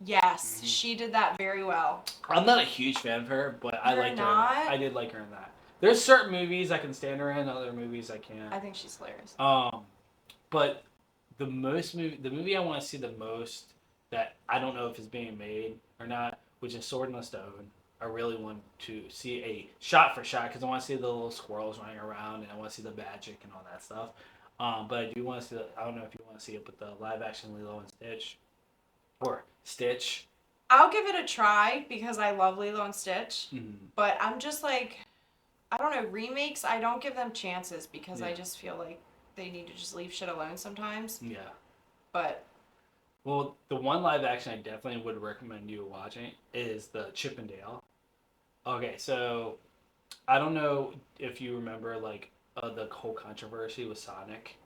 Yes, she did that very well. I'm not a huge fan of her, but I liked her. I did like her in that. There's certain movies I can stand her in, other movies I can't. I think she's hilarious. But the movie I want to see the most that I don't know if it's being made or not, which is Sword in the Stone. I really want to see a shot for shot because I want to see the little squirrels running around and I want to see the magic and all that stuff. But I do want to see. I don't know if you want to see it, but the live action Lilo and Stitch, or Stitch. I'll give it a try because I love Lilo and Stitch. Mm-hmm. But I'm just like, I don't know, remakes. I don't give them chances because I just feel like they need to just leave shit alone sometimes. Yeah. But. Well, the one live action I definitely would recommend you watching is the Chip and Dale. Okay, so I don't know if you remember like the whole controversy with Sonic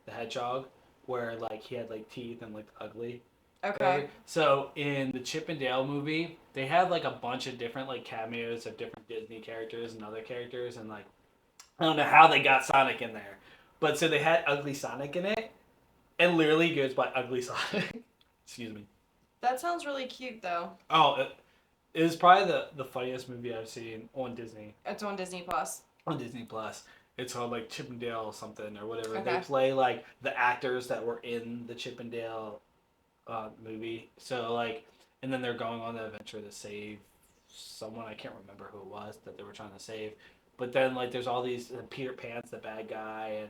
the Hedgehog, where like he had like teeth and looked ugly. Okay. So in the Chip and Dale movie, they had like a bunch of different like cameos of different Disney characters and other characters, and like I don't know how they got Sonic in there, but so they had Ugly Sonic in it. And literally goes by Ugly Sonic. Excuse me. That sounds really cute, though. Oh, it is probably the funniest movie I've seen on Disney. It's on Disney Plus. On Disney Plus. It's called like Chip and Dale or something or whatever. Okay. They play like the actors that were in the Chip and Dale movie. So like, and then they're going on the adventure to save someone. I can't remember who it was that they were trying to save. But then like, there's all these Peter Pan's the bad guy,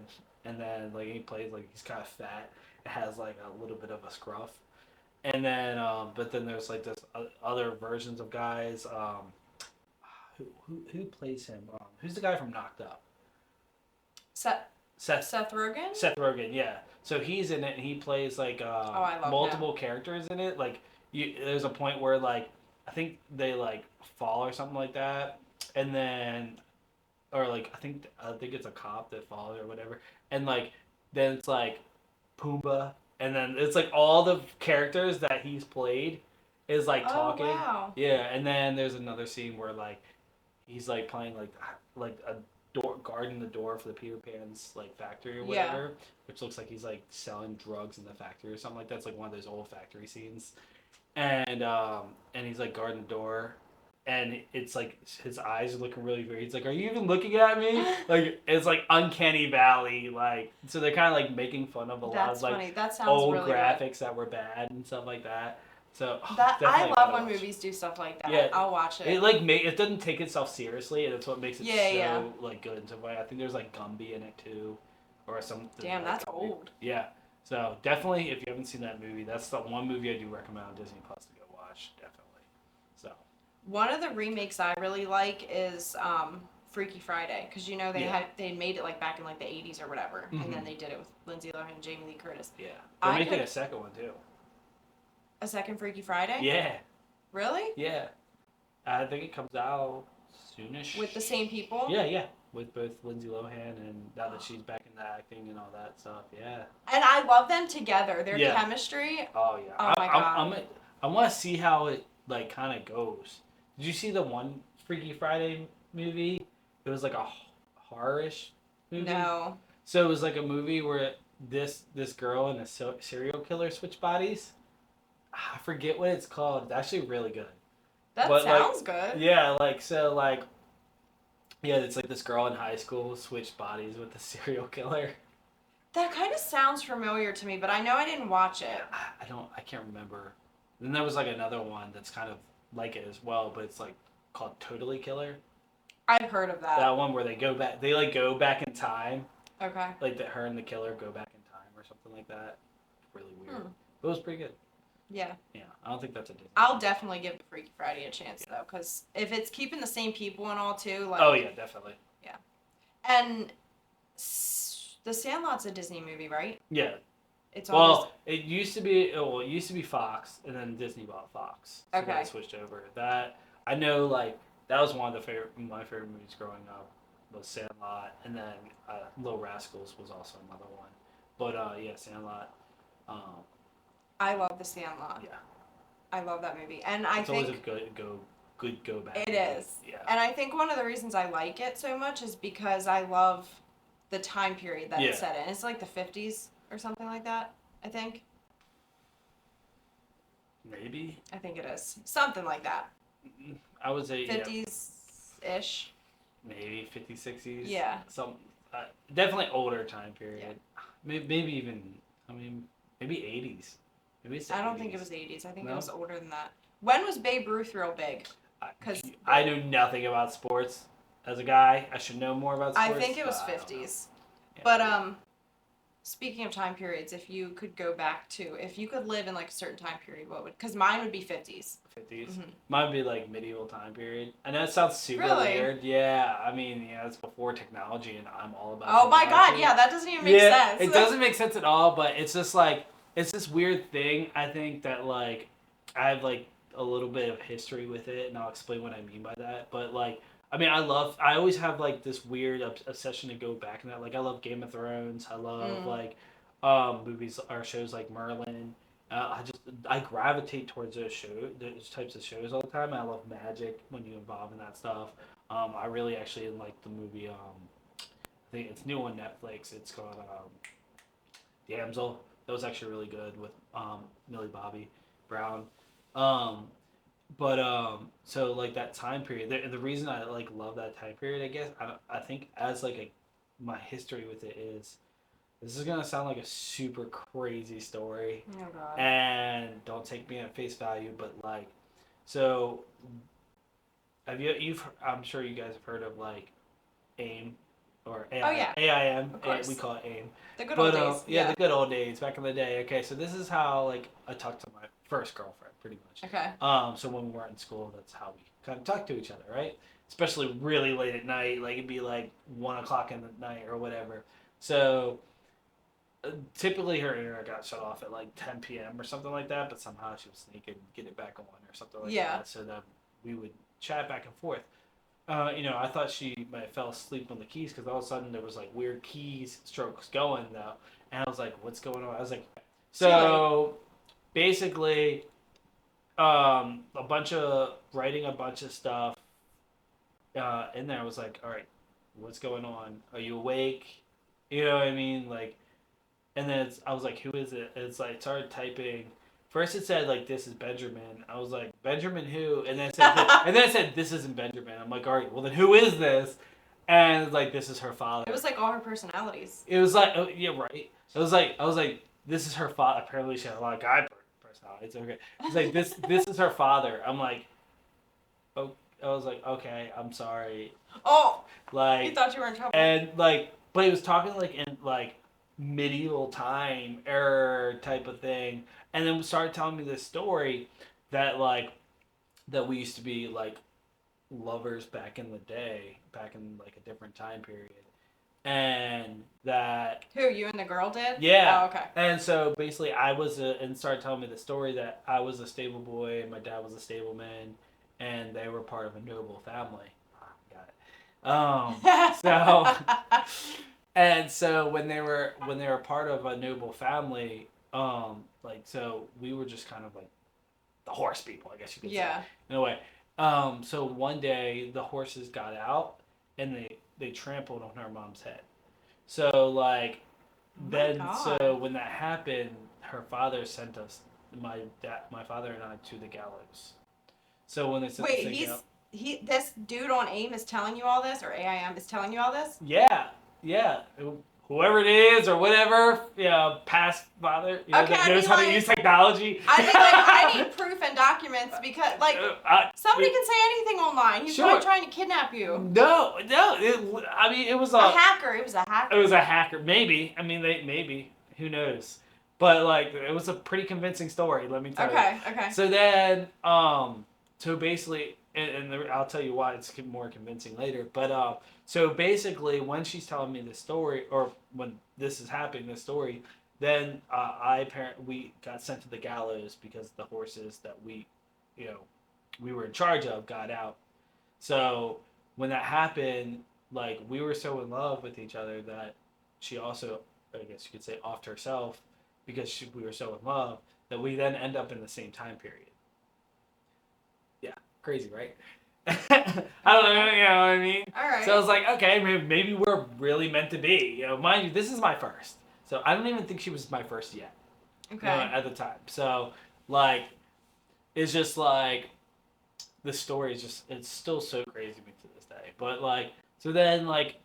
and then like he plays like he's kind of fat. It has like a little bit of a scruff, and then but then there's like this other versions of guys. Who plays him? Who's the guy from Knocked Up? Seth Seth Seth Rogen. Seth Rogen, yeah. So he's in it, and he plays like I love multiple characters in it. Like there's a point where like I think they like fall or something like that, and then or like I think it's a cop that falls or whatever, and like then it's like Pumbaa, and then it's like all the characters that he's played is like talking. Wow. Yeah, and then there's another scene where like he's like playing like a door guarding the door for the Peter Pan's like factory or whatever, which looks like he's like selling drugs in the factory or something like that. It's like one of those old factory scenes, and he's like guarding the door, and it's like his eyes are looking really weird. He's like, "Are you even looking at me?" Like it's like uncanny valley, like so they're kind of like making fun of a lot of like funny. That sounds old really graphics that were bad and stuff like that. So that I definitely love gotta when watch. movies do stuff like that. Yeah, I'll watch it. It like it doesn't take itself seriously, and that's what makes it Yeah. like good. And so I think there's like Gumby in it too, or something. Damn, like that's Gumby. old. Yeah, so definitely if you haven't seen that movie, that's the one movie I do recommend on Disney Plus to go watch. Definitely. So One of the remakes I really like is Freaky Friday, because you know they made it like back in like the 80s or whatever, and then they did it with Lindsay Lohan and Jamie Lee Curtis. yeah, they're I making could- a second one too. A second Freaky Friday? Yeah, Really? yeah. I think it comes out soonish. With the same people? Yeah, with both Lindsay Lohan and now that she's back into acting and all that stuff. Yeah. And I love them together. Their Yeah. chemistry. Oh yeah. Oh my God. I want to see how it like kind of goes. Did you see the one Freaky Friday movie? It was like a horror-ish movie. No. So it was like a movie where this girl and a serial killer switch bodies. I forget what it's called. It's actually really good. That But, like, sounds good. Yeah, like so like. Yeah, it's like this girl in high school switched bodies with the serial killer. That kind of sounds familiar to me, but I know I didn't watch it. I can't remember. Then there was like another one that's kind of like it as well, but it's like called Totally Killer. I've heard of that. That one where they go back in time, Okay. like that her and the killer go back in time or something like that. Really weird. But it was pretty good. Yeah. Yeah, I don't think that's a Disney. I'll definitely give Freaky Friday a chance though, because if it's keeping the same people and all too, like. Oh yeah, definitely. And The Sandlot's a Disney movie, right? Yeah. It's always. Well, it used to be Fox, and then Disney bought Fox. So Okay. they switched over. That I know, like that was one of my favorite movies growing up was Sandlot, and then Little Rascals was also another one. But yeah, Sandlot. I love The Sandlot. Yeah. I love that movie, and It's always a good go back. It movie. is. Yeah. And I think one of the reasons I like it so much is because I love the time period that it's set in. It's like the 50s or something like that, I think. Maybe. I think it is. Something like that. I would say 50s-ish. maybe 50s, 60s. Yeah. Some definitely older time period. Maybe even maybe 80s. Maybe it's the I don't 80s. think it was 80s. I think No? it was older than that. When was Babe Ruth real big? 'Cause- I knew nothing about sports. As a guy, I should know more about sports. I think it was but I don't know. 50s. Yeah, But speaking of time periods, if you could live in like a certain time period, what would? Because mine would be 50s. 50s. Mhm. Mine would be like medieval time period. I know it sounds super Really? weird. Yeah, I mean, it's before technology, and I'm all about. Oh my God! technology. Yeah, that doesn't even make sense. It doesn't make sense at all. But it's just like it's this weird thing. I think that like I have like a little bit of history with it, and I'll explain what I mean by that. But like, I mean, I always have like this weird obsession to go back in that. Like, I love Game of Thrones. I love like movies or shows like Merlin. I gravitate towards those types of shows all the time. I love magic when you involve in that stuff. I really actually like the movie. I think it's new on Netflix. It's called Damsel. That was actually really good with Millie Bobby Brown. So like that time period, the reason I like love that time period, I guess, I think as like my history with it is, this is gonna sound like a super crazy story, Oh God. and don't take me at face value, but like, so I'm sure you guys have heard of like AIM, or AI, Oh, yeah. AIM. Of course. We call it AIM. The good old days. Yeah, the good old days back in the day. Okay, so this is how like I talked to my first girlfriend, pretty much. Okay. So when we weren't in school, that's how we kind of talked to each other, right? Especially really late at night, like it'd be like 1 o'clock in the night or whatever. So typically her internet got shut off at like 10 p.m. or something like that, but somehow she would sneak and get it back on or something like Yeah. that. So that we would chat back and forth. I thought she might have fell asleep on the keys because all of a sudden there was like weird keys strokes going though, and I was like, "What's going on?" I was like, so basically, a bunch of writing a bunch of stuff in there. I was like, "All right, what's going on? Are you awake?" You know what I mean? Like, and then I was like, "Who is it?" And it's like started typing. First it said like this is Benjamin. I was like, Benjamin who? And then it said this isn't Benjamin. I'm like, all right, well then who is this? And it's like this is her father. It was like all her personalities. It was like yeah right. It was like I was like this is her father. Apparently she had a lot of guy personalities. Okay, it's like this is her father. I'm like, oh, I was like okay, I'm sorry. Oh, like you thought you were in trouble. And like, but he was talking like in like medieval time era type of thing, and then started telling me this story that like that we used to be like lovers back in the day, back in like a different time period, and that Who, you and the girl did? yeah. Oh, okay. And so basically, and started telling me the story that I was a stable boy and my dad was a stableman, and they were part of a noble family. Got it. And so when they were part of a noble family, like so we were just kind of like the horse people, I guess you could say, in a way. So one day the horses got out and they trampled on her mom's head. So like so when that happened, her father sent us my father and I to the gallows. So when they sent this dude on AIM is telling you all this, or AIM is telling you all this? Yeah. Whoever it is or whatever, past father, that knows how to use technology. I need proof and documents because, like, somebody can say anything online. He's probably trying to kidnap you. No. It was a hacker. It was a hacker. It was a hacker. Maybe. I mean, maybe. Who knows? But like, it was a pretty convincing story. Let me tell you. Okay. So then, so basically, and I'll tell you why it's more convincing later. But so basically, when she's telling me this story, or when this is happening, this story, then we got sent to the gallows because the horses that we were in charge of got out. So when that happened, like we were so in love with each other that she also, I guess you could say, offed herself because we were so in love that we then end up in the same time period. Yeah, crazy, right? I don't know, you know what I mean? All right. So I was like, okay, maybe we're really meant to be. Mind you, this is my first. So I don't even think she was my first yet. Okay. At the time. So, like, it's just like, the story is just, it's still so crazy to me to this day. But, like, so then, like,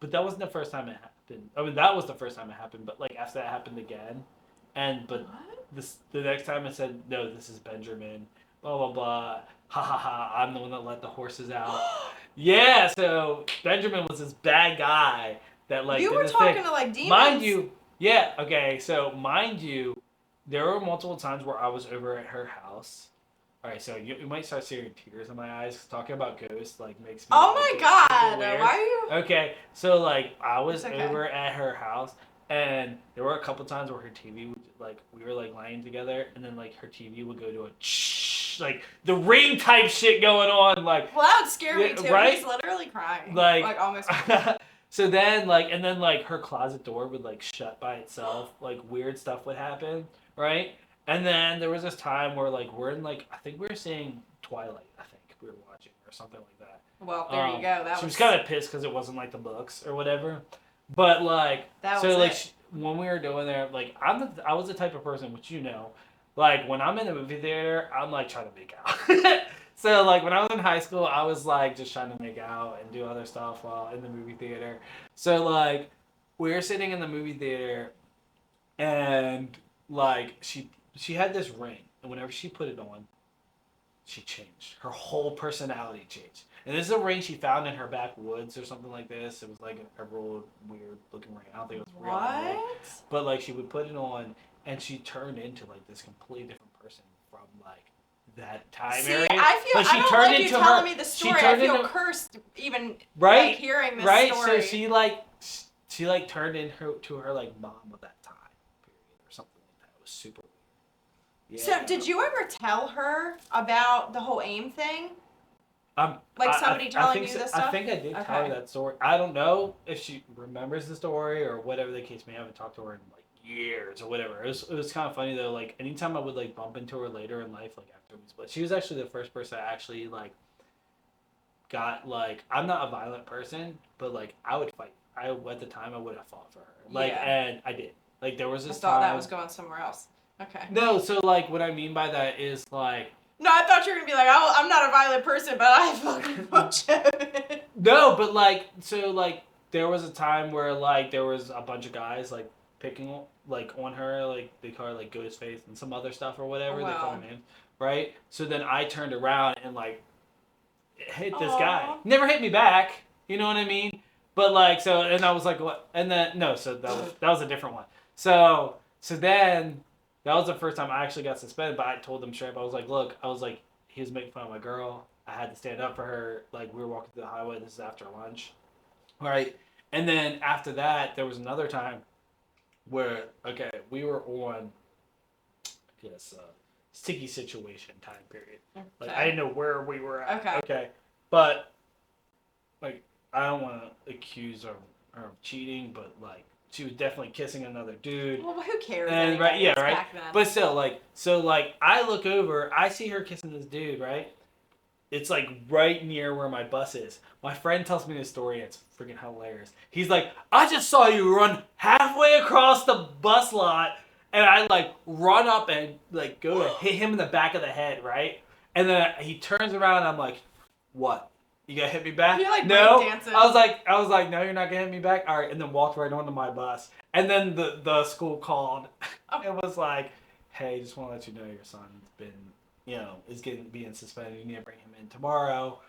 but that wasn't the first time it happened. I mean, that was the first time it happened, but, like, after that happened again. The next time I said, no, this is Benjamin, blah, blah, blah. Ha ha ha, I'm the one that let the horses out. Yeah, so Benjamin was this bad guy that like you did were this talking thing. to like demons. Mind you, yeah, okay, so mind you, there were multiple times where I was over at her house. All right, so you might start seeing tears in my eyes. Talking about ghosts like makes me. Oh my god! Why are you? Okay, so like I was over at her house, and there were a couple times where her TV would we were like lying together, and then like her TV would go to a like the ring type shit going on, like. Well, that would scare me too. Right? He's literally crying. Like almost. So then like her closet door would like shut by itself, like weird stuff would happen, right? And then there was this time where like we're in like I think we were seeing Twilight, I think we were watching or something like that. Well, there you go. She was kind of pissed because it wasn't like the books or whatever, but like when we were doing there, like I was the type of person which like when I'm in the movie theater, I'm like trying to make out. So like when I was in high school, I was like just trying to make out and do other stuff while in the movie theater. So like we were sitting in the movie theater, and like she had this ring, and whenever she put it on, she changed. Her whole personality changed. And this is a ring she found in her backwoods or something like this. It was like a real weird looking ring. I don't think it was real. What? But like she would put it on, and she turned into like this completely different person from like that time See, area. I feel But she I don't turned like you into telling her- me the she story. I turned feel into- cursed even Right? like, hearing this Right? story. So she like turned into her like mom of that time period or something like that. It was super weird. So did you ever tell her about the whole AIM thing? Like somebody telling think you so. this stuff? I think I did tell Okay. her that story. I don't know if she remembers the story or whatever the case may. I haven't talked to her in like years or whatever. It was kind of funny though. Like anytime I would like bump into her later in life, like after we split, she was actually the first person I actually like got like. I'm not a violent person, but like I would fight. At the time I would have fought for her. Like Yeah. and I did. Like there was I this thought time. that was going somewhere else. Okay. No, so like what I mean by that is like. No, I thought you were gonna be like, I'm not a violent person, but I fucking punch him. No, but like so like there was a time where like there was a bunch of guys like picking like on her, like they call her like Ghostface and some other stuff or whatever they call her names, right? So then I turned around and like hit this guy. Never hit me back, you know what I mean? But like so, and I was like, what? And then no, so that was a different one. So then that was the first time I actually got suspended. But I told them straight up, I was like, look, I was like, he was making fun of my girl. I had to stand up for her. Like we were walking through the highway. This is after lunch, right? And then after that, there was another time where we were on, I guess, sticky situation time period. Like I didn't know where we were at. Okay. But like I don't want to accuse her of cheating, but like she was definitely kissing another dude. Well, who cares? And anyway? right, yeah, It's right. back then. But still, like, so like I look over, I see her kissing this dude, right? It's like right near where my bus is. My friend tells me this story, and it's freaking hilarious. He's like, I just saw you run halfway across the bus lot, and I like run up and like go to hit him in the back of the head, right? And then he turns around, and I'm like, what? You gonna hit me back? You're like no. breakdancing. I was like, no, you're not gonna hit me back. All right, and then walked right onto my bus. And then the school called. It was like, hey, just want to let you know your son's been, is being suspended. You need to bring him in tomorrow,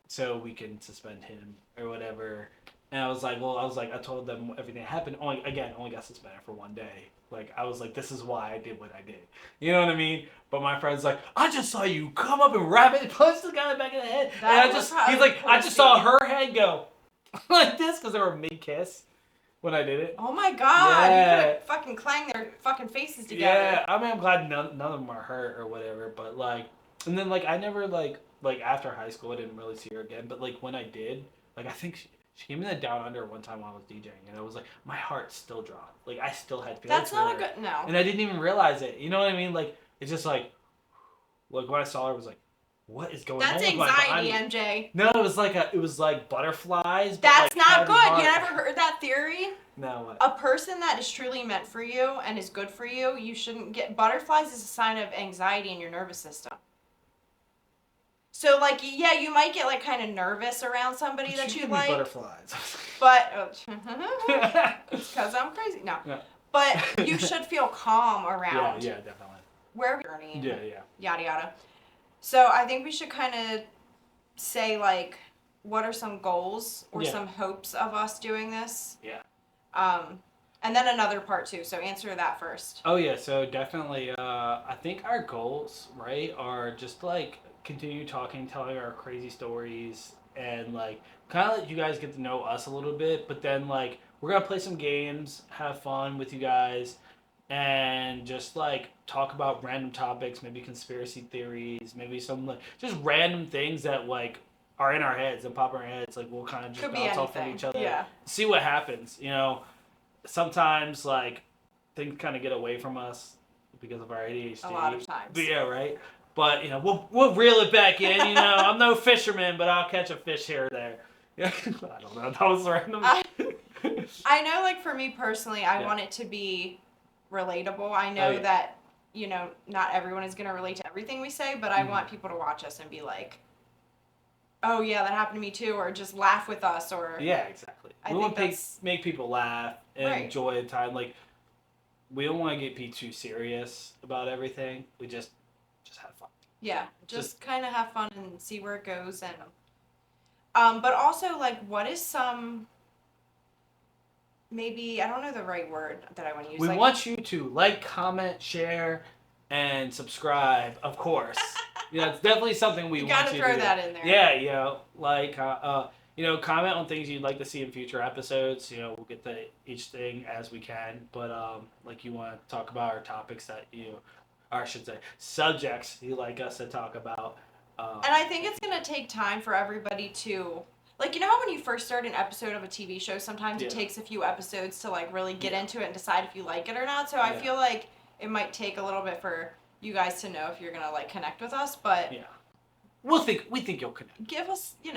so we can suspend him or whatever. And I was like, I told them everything that happened. Only got suspended for one day. Like, I was like, this is why I did what I did. You know what I mean? But my friend's like, I just saw you come up and rapid punch the guy in the back of the head. He's like, I just saw her head go like this because they were mid-kiss when I did it. Oh my god! Yeah. You could have fucking clanged their fucking faces together. Yeah, I mean, I'm glad none of them are hurt or whatever. But like, and then like, I never like after high school, I didn't really see her again. But like when I did, like I think she came in the Down Under one time while I was DJing, and I was like, my heart still dropped. Like I still had feelings. That's not a good no. And I didn't even realize it. You know what I mean? Like it's just like when I saw her, I was like, what is going on? That's with my anxiety, body? MJ. No, it was like butterflies. But That's like not heavy good. heart. You never heard that theory? No. What? A person that is truly meant for you and is good for you, you shouldn't get butterflies is a sign of anxiety in your nervous system. So like yeah, you might get like kind of nervous around somebody that you like. Butterflies. But it's because I'm crazy. No. Yeah. But you should feel calm around Yeah, definitely. wherever you're journeying. Yeah. Yada yada. So I think we should kind of say like, what are some goals or some hopes of us doing this? Yeah. And then another part too. So answer that first. Oh yeah, so definitely. I think our goals, right, are just like continue talking, telling our crazy stories, and like kind of let you guys get to know us a little bit. But then like we're gonna play some games, have fun with you guys, and just like talk about random topics, maybe conspiracy theories, maybe some like just random things that like are in our heads and pop in our heads. Like we'll kind of just bounce off of each other, see what happens. Sometimes like things kind of get away from us because of our ADHD. A lot of times. But yeah, right. But we'll reel it back in. I'm no fisherman, but I'll catch a fish here or there. Yeah, I don't know. That was random. I know, like for me personally, I want it to be relatable. I know that not everyone is gonna relate to everything we say, but I want people to watch us and be like, oh yeah, that happened to me too, or just laugh with us, or yeah, exactly. I we think want to make people laugh and enjoy the time. Like we don't want to get too serious about everything. We just have fun. Yeah, just kind of have fun and see where it goes, and but also like, what is some maybe I don't know the right word that I want to use. We like, want you to like, comment, share, and subscribe, of course. It's definitely something we you want gotta you throw to do. that in there. Yeah, like, comment on things you'd like to see in future episodes. We'll get to each thing as we can. But, like, you want to talk about our topics that or I should say, subjects you like us to talk about. And I think it's gonna take time for everybody to, like, you know how when you first start an episode of a TV show, sometimes it takes a few episodes to like really get into it and decide if you like it or not. So I feel like it might take a little bit for you guys to know if you're gonna like connect with us, but we think you'll connect. give us a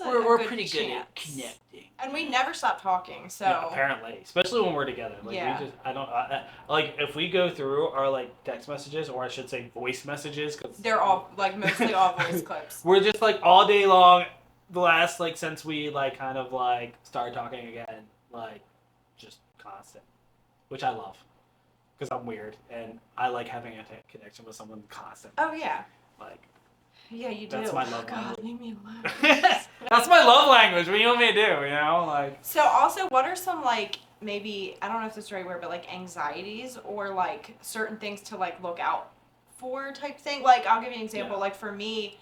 We're good pretty chance. good at connecting. And we never stop talking, so Yeah, apparently, especially when we're together. Like, like if we go through our like text messages, or I should say voice messages, because they're all like mostly all voice clips. we're just like all day long. The last like since we like kind of like started talking again, like just constant, which I love, because I'm weird and I like having a connection with someone constant. Oh yeah. Like. Yeah, you do. That's my love God, language. leave me alone. That's my love language. What do you want me to do? Like. So also, what are some like maybe I don't know if this is the right word, but like anxieties or like certain things to like look out for type thing? Like I'll give you an example. Yeah. Like for me,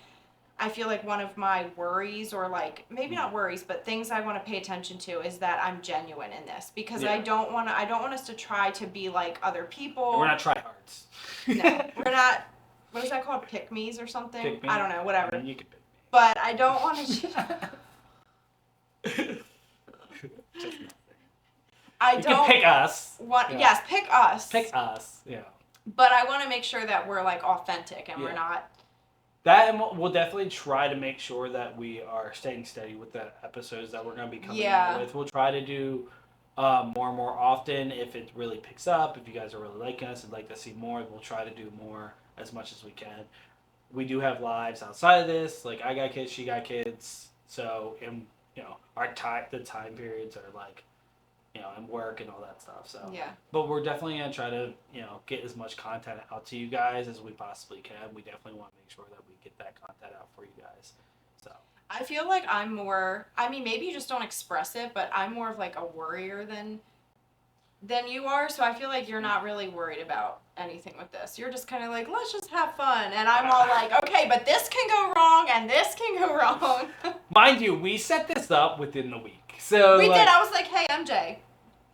I feel like one of my worries, or like maybe not worries, but things I want to pay attention to is that I'm genuine in this, because I don't want us to try to be like other people. And we're not tryhards. No, we're not. What is that called? Pick-me's or something? Pick me. I don't know. Whatever. I mean, you could pick me. But I don't want to. You can pick us. Yes, pick us. Pick us. Yeah. But I want to make sure that we're like authentic and we're not. That, and we'll definitely try to make sure that we are staying steady with the episodes that we're going to be coming out with. We'll try to do more and more often if it really picks up. If you guys are really liking us and like to see more, we'll try to do more as much as we can. We do have lives outside of this. Like, I got kids, she got kids. So, and the time periods are like, and work and all that stuff. So, but we're definitely gonna try to, get as much content out to you guys as we possibly can. We definitely want to make sure that we get that content out for you guys. So, I feel like I'm more. I mean, maybe you just don't express it, but I'm more of like a worrier than you are. So I feel like you're not really worried about anything with this. You're just kind of like, let's just have fun. And I'm all like, okay, but this can go wrong and this can go wrong. Mind you, we set this up within the week. So we did. I was like, hey, MJ,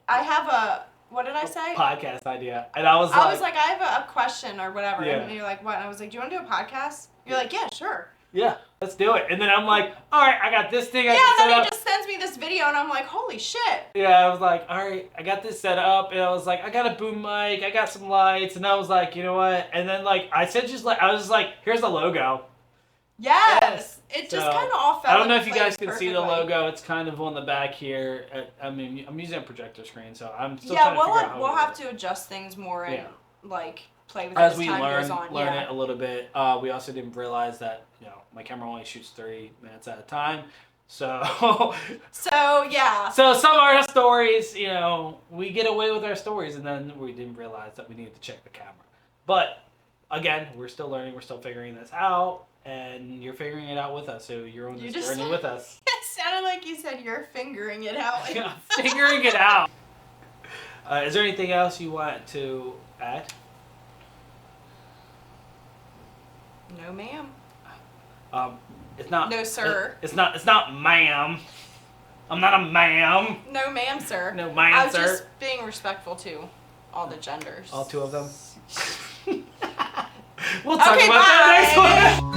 I have what did I say? Podcast idea. And I was like, I have a question or whatever. Yeah. And you're like, what? And I was like, do you want to do a podcast? You're like, yeah, sure. Yeah, let's do it. And then I'm like, all right, I got this thing. Yeah, and then he just sends me this video, and I'm like, holy shit. Yeah, I was like, all right, I got this set up, and I was like, I got a boom mic, I got some lights, and I was like, you know what? And then I was just like, here's the logo. Yes, it just kind of all fell. I don't know if you guys can perfectly. see the logo. It's kind of on the back here. I'm using a projector screen, so I'm still trying to figure out how we'll have to adjust things more and play with it as as we time learn goes on. it a little bit. We also didn't realize that my camera only shoots 30 minutes at a time. So so some of our stories, we get away with our stories, and then we didn't realize that we needed to check the camera. But again, we're still learning. We're still figuring this out, and you're figuring it out with us. So you're on this journey with us. It sounded like you said you're figuring it out. Yeah, figuring it out. Is there anything else you want to add? No, ma'am. It's not. No, sir. It's not, ma'am. I'm not a ma'am. No, ma'am, sir. No, ma'am, I was sir. just being respectful to all the genders. All two of them. We'll talk about that next one.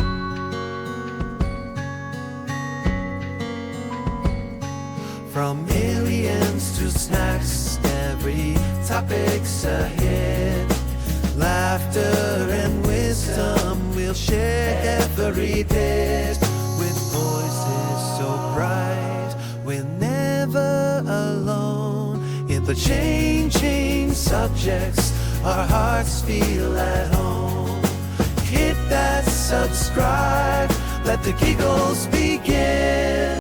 From aliens to snacks, every topic's a hit. Laughter and wisdom we'll share every bit. With voices so bright, we're never alone. In the changing subjects, our hearts feel at home. Hit that subscribe, let the giggles begin.